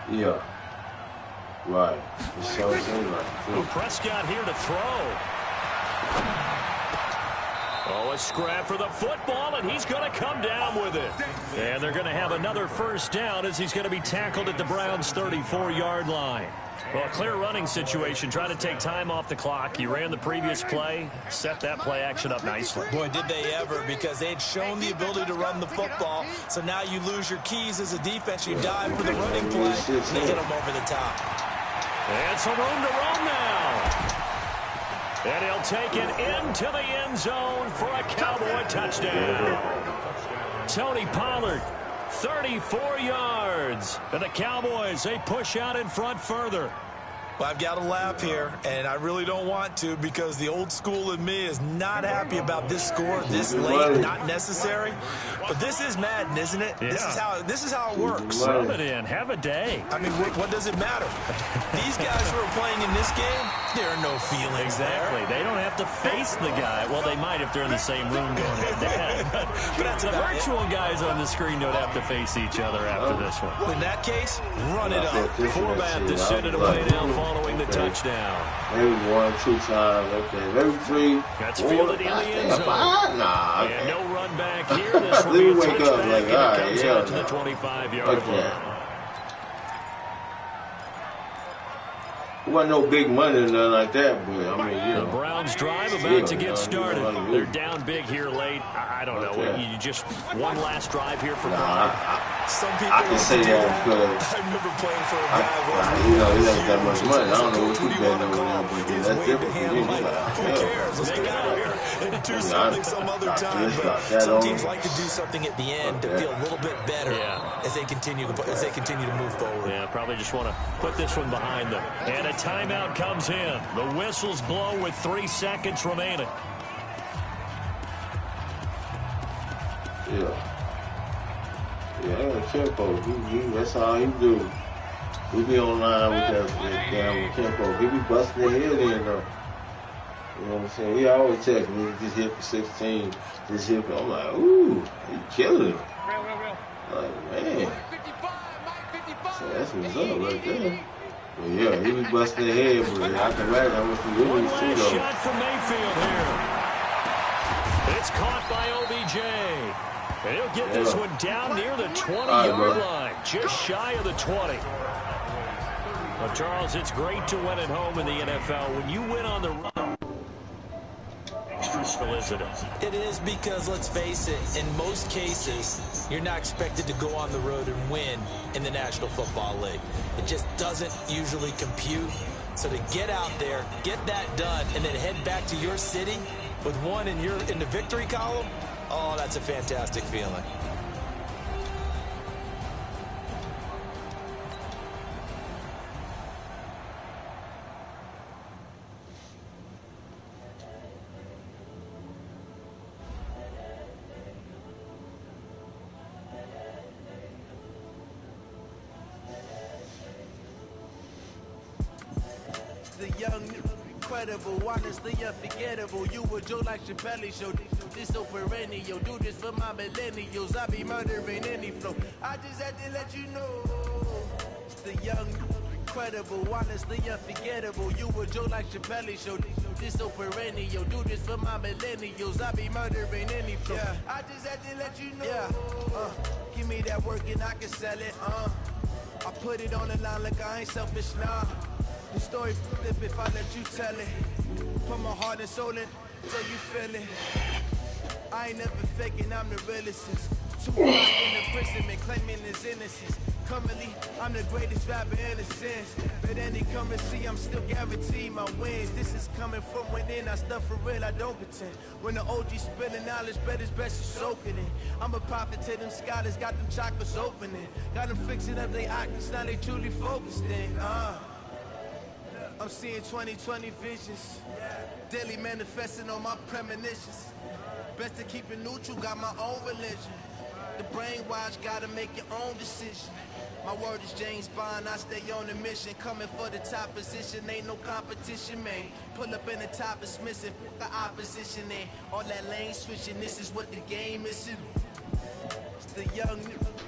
Yeah. Right. It shows him right.
Prescott here to throw. Oh, a scrap for the football, and he's going to come down with it. And they're going to have another first down as he's going to be tackled at the Browns' 34-yard line. Well, clear running situation. Try to take time off the clock. He ran the previous play, set that play action up nicely.
Boy, did they ever, because they had shown the ability to run the football. So now you lose your keys as a defense. You dive for the running play, and they hit them over the top.
And some room to roam now. And he'll take it into the end zone for a Cowboy touchdown. Tony Pollard, 34 yards. And the Cowboys, they push out in front further.
Well, I've got to laugh here, and I really don't want to because the old school in me is not happy about this score this late, not necessary. But this is Madden, isn't it?
Yeah.
This is how it works.
Rub it in. Have a day.
I mean, what does it matter? These guys who are playing in this game, there are no feelings
Exactly.
there.
They don't have to face the guy. Well, they might if they're in the same room going head-to-head. But
that's
the
about
virtual guys on the screen don't have to face each other after this one.
In that case, run it up.
Format to send it away now following the touchdown.
Maybe 1, 2 times. Okay. Maybe 3.
That's
4.
fielded in the end zone.
Nah.
And
Okay.
no run back here. This will
Let
be
me
a
wake up
touchback,
like,
and it
all right,
comes
yeah,
out to the
no.
25-yard
Okay.
line.
It wasn't no big money or nothing like that, but I mean, you
The
know.
Browns drive
Yeah,
about to
you
get
know,
started.
you know,
They're down big here late. I don't know.
Okay.
You just one last drive here for
Nah,
Brian.
Some people
I can
like
say
to do
that because
I remember playing for a guy once.
you know, it ain't that much
Huge.
money. I don't know
Coach,
what you
do you want
bet
to
over
call?
there, but
He's
that's
waving
different.
the hand like, who cares? Let's get out of here and do something some other time. But some teams like to do something at the end to feel a little bit better as they continue to move forward.
Yeah, probably just want to put this one behind them. And a timeout comes in. The whistles blow with 3 seconds remaining.
Yeah. Yeah, Tempo. That's how he do. He be online with that damn Tempo. He be busting the head in though. You know what I'm saying? He always tells me, just hit for 16, just hit for. I'm like, ooh, he killing him. Like, man. So that's what's up right there. But yeah, he be busting the head, but I can imagine how much he
One
really see
last
though.
shot from Mayfield here. It's caught by OBJ. And he'll get this one down near the 20-yard line, just shy of the 20. Well, Charles, it's great to win at home in the NFL. When you win on the run, extra special, isn't it?
It is because, let's face it, in most cases, you're not expected to go on the road and win in the National Football League. It just doesn't usually compute. So to get out there, get that done, and then head back to your city with one in the victory column, oh, that's a fantastic feeling.
The young, incredible, honestly unforgettable. You a Joe like Chappelle show. This so perennial. Do this for my millennials. I be murdering any flow. I just had to let you know. The young, incredible, honestly unforgettable. You a Joe like Chappelle show. This so perennial. Do this for my millennials. I be murdering any flow. Yeah. I just had to let you know. Yeah. Give me that work and I can sell it. I put it on the line like I ain't selfish, nah. The story flip if I let you tell it. Put my heart and soul in so you feel it. I ain't never faking, I'm the realest. Too long in the prison, claiming his innocence. Currently, I'm the greatest rapper in a sense. But any currency, I'm still guaranteed my wins. This is coming from within, I stuff for real, I don't pretend. When the OG spilling knowledge, bet it's best you soak it in. I'm a prophet to them scholars, got them chakras opening. Got them fixing up they octaves, now they truly focused in. I'm seeing 2020 visions. Daily manifesting on my premonitions. Best to keep it neutral, got my own religion. The brainwash, gotta make your own decision. My word is James Bond, I stay on a mission. Coming for the top position, ain't no competition, man. Pull up in the top is missing, the opposition in. All that lane switching, this is what the game is. It's the young,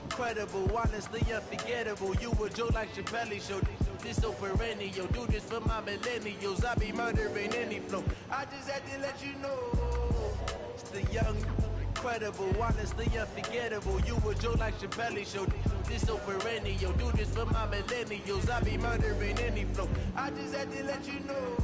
incredible, honestly unforgettable. You a Joe like Chappelle show. This so perennial. Do this for my millennials. I be murdering any flow. I just had to let you know. It's the young, incredible, honestly unforgettable. You a Joe like Chappelle show. This so perennial. Do this for my millennials. I be murdering any flow. I just had to let you know.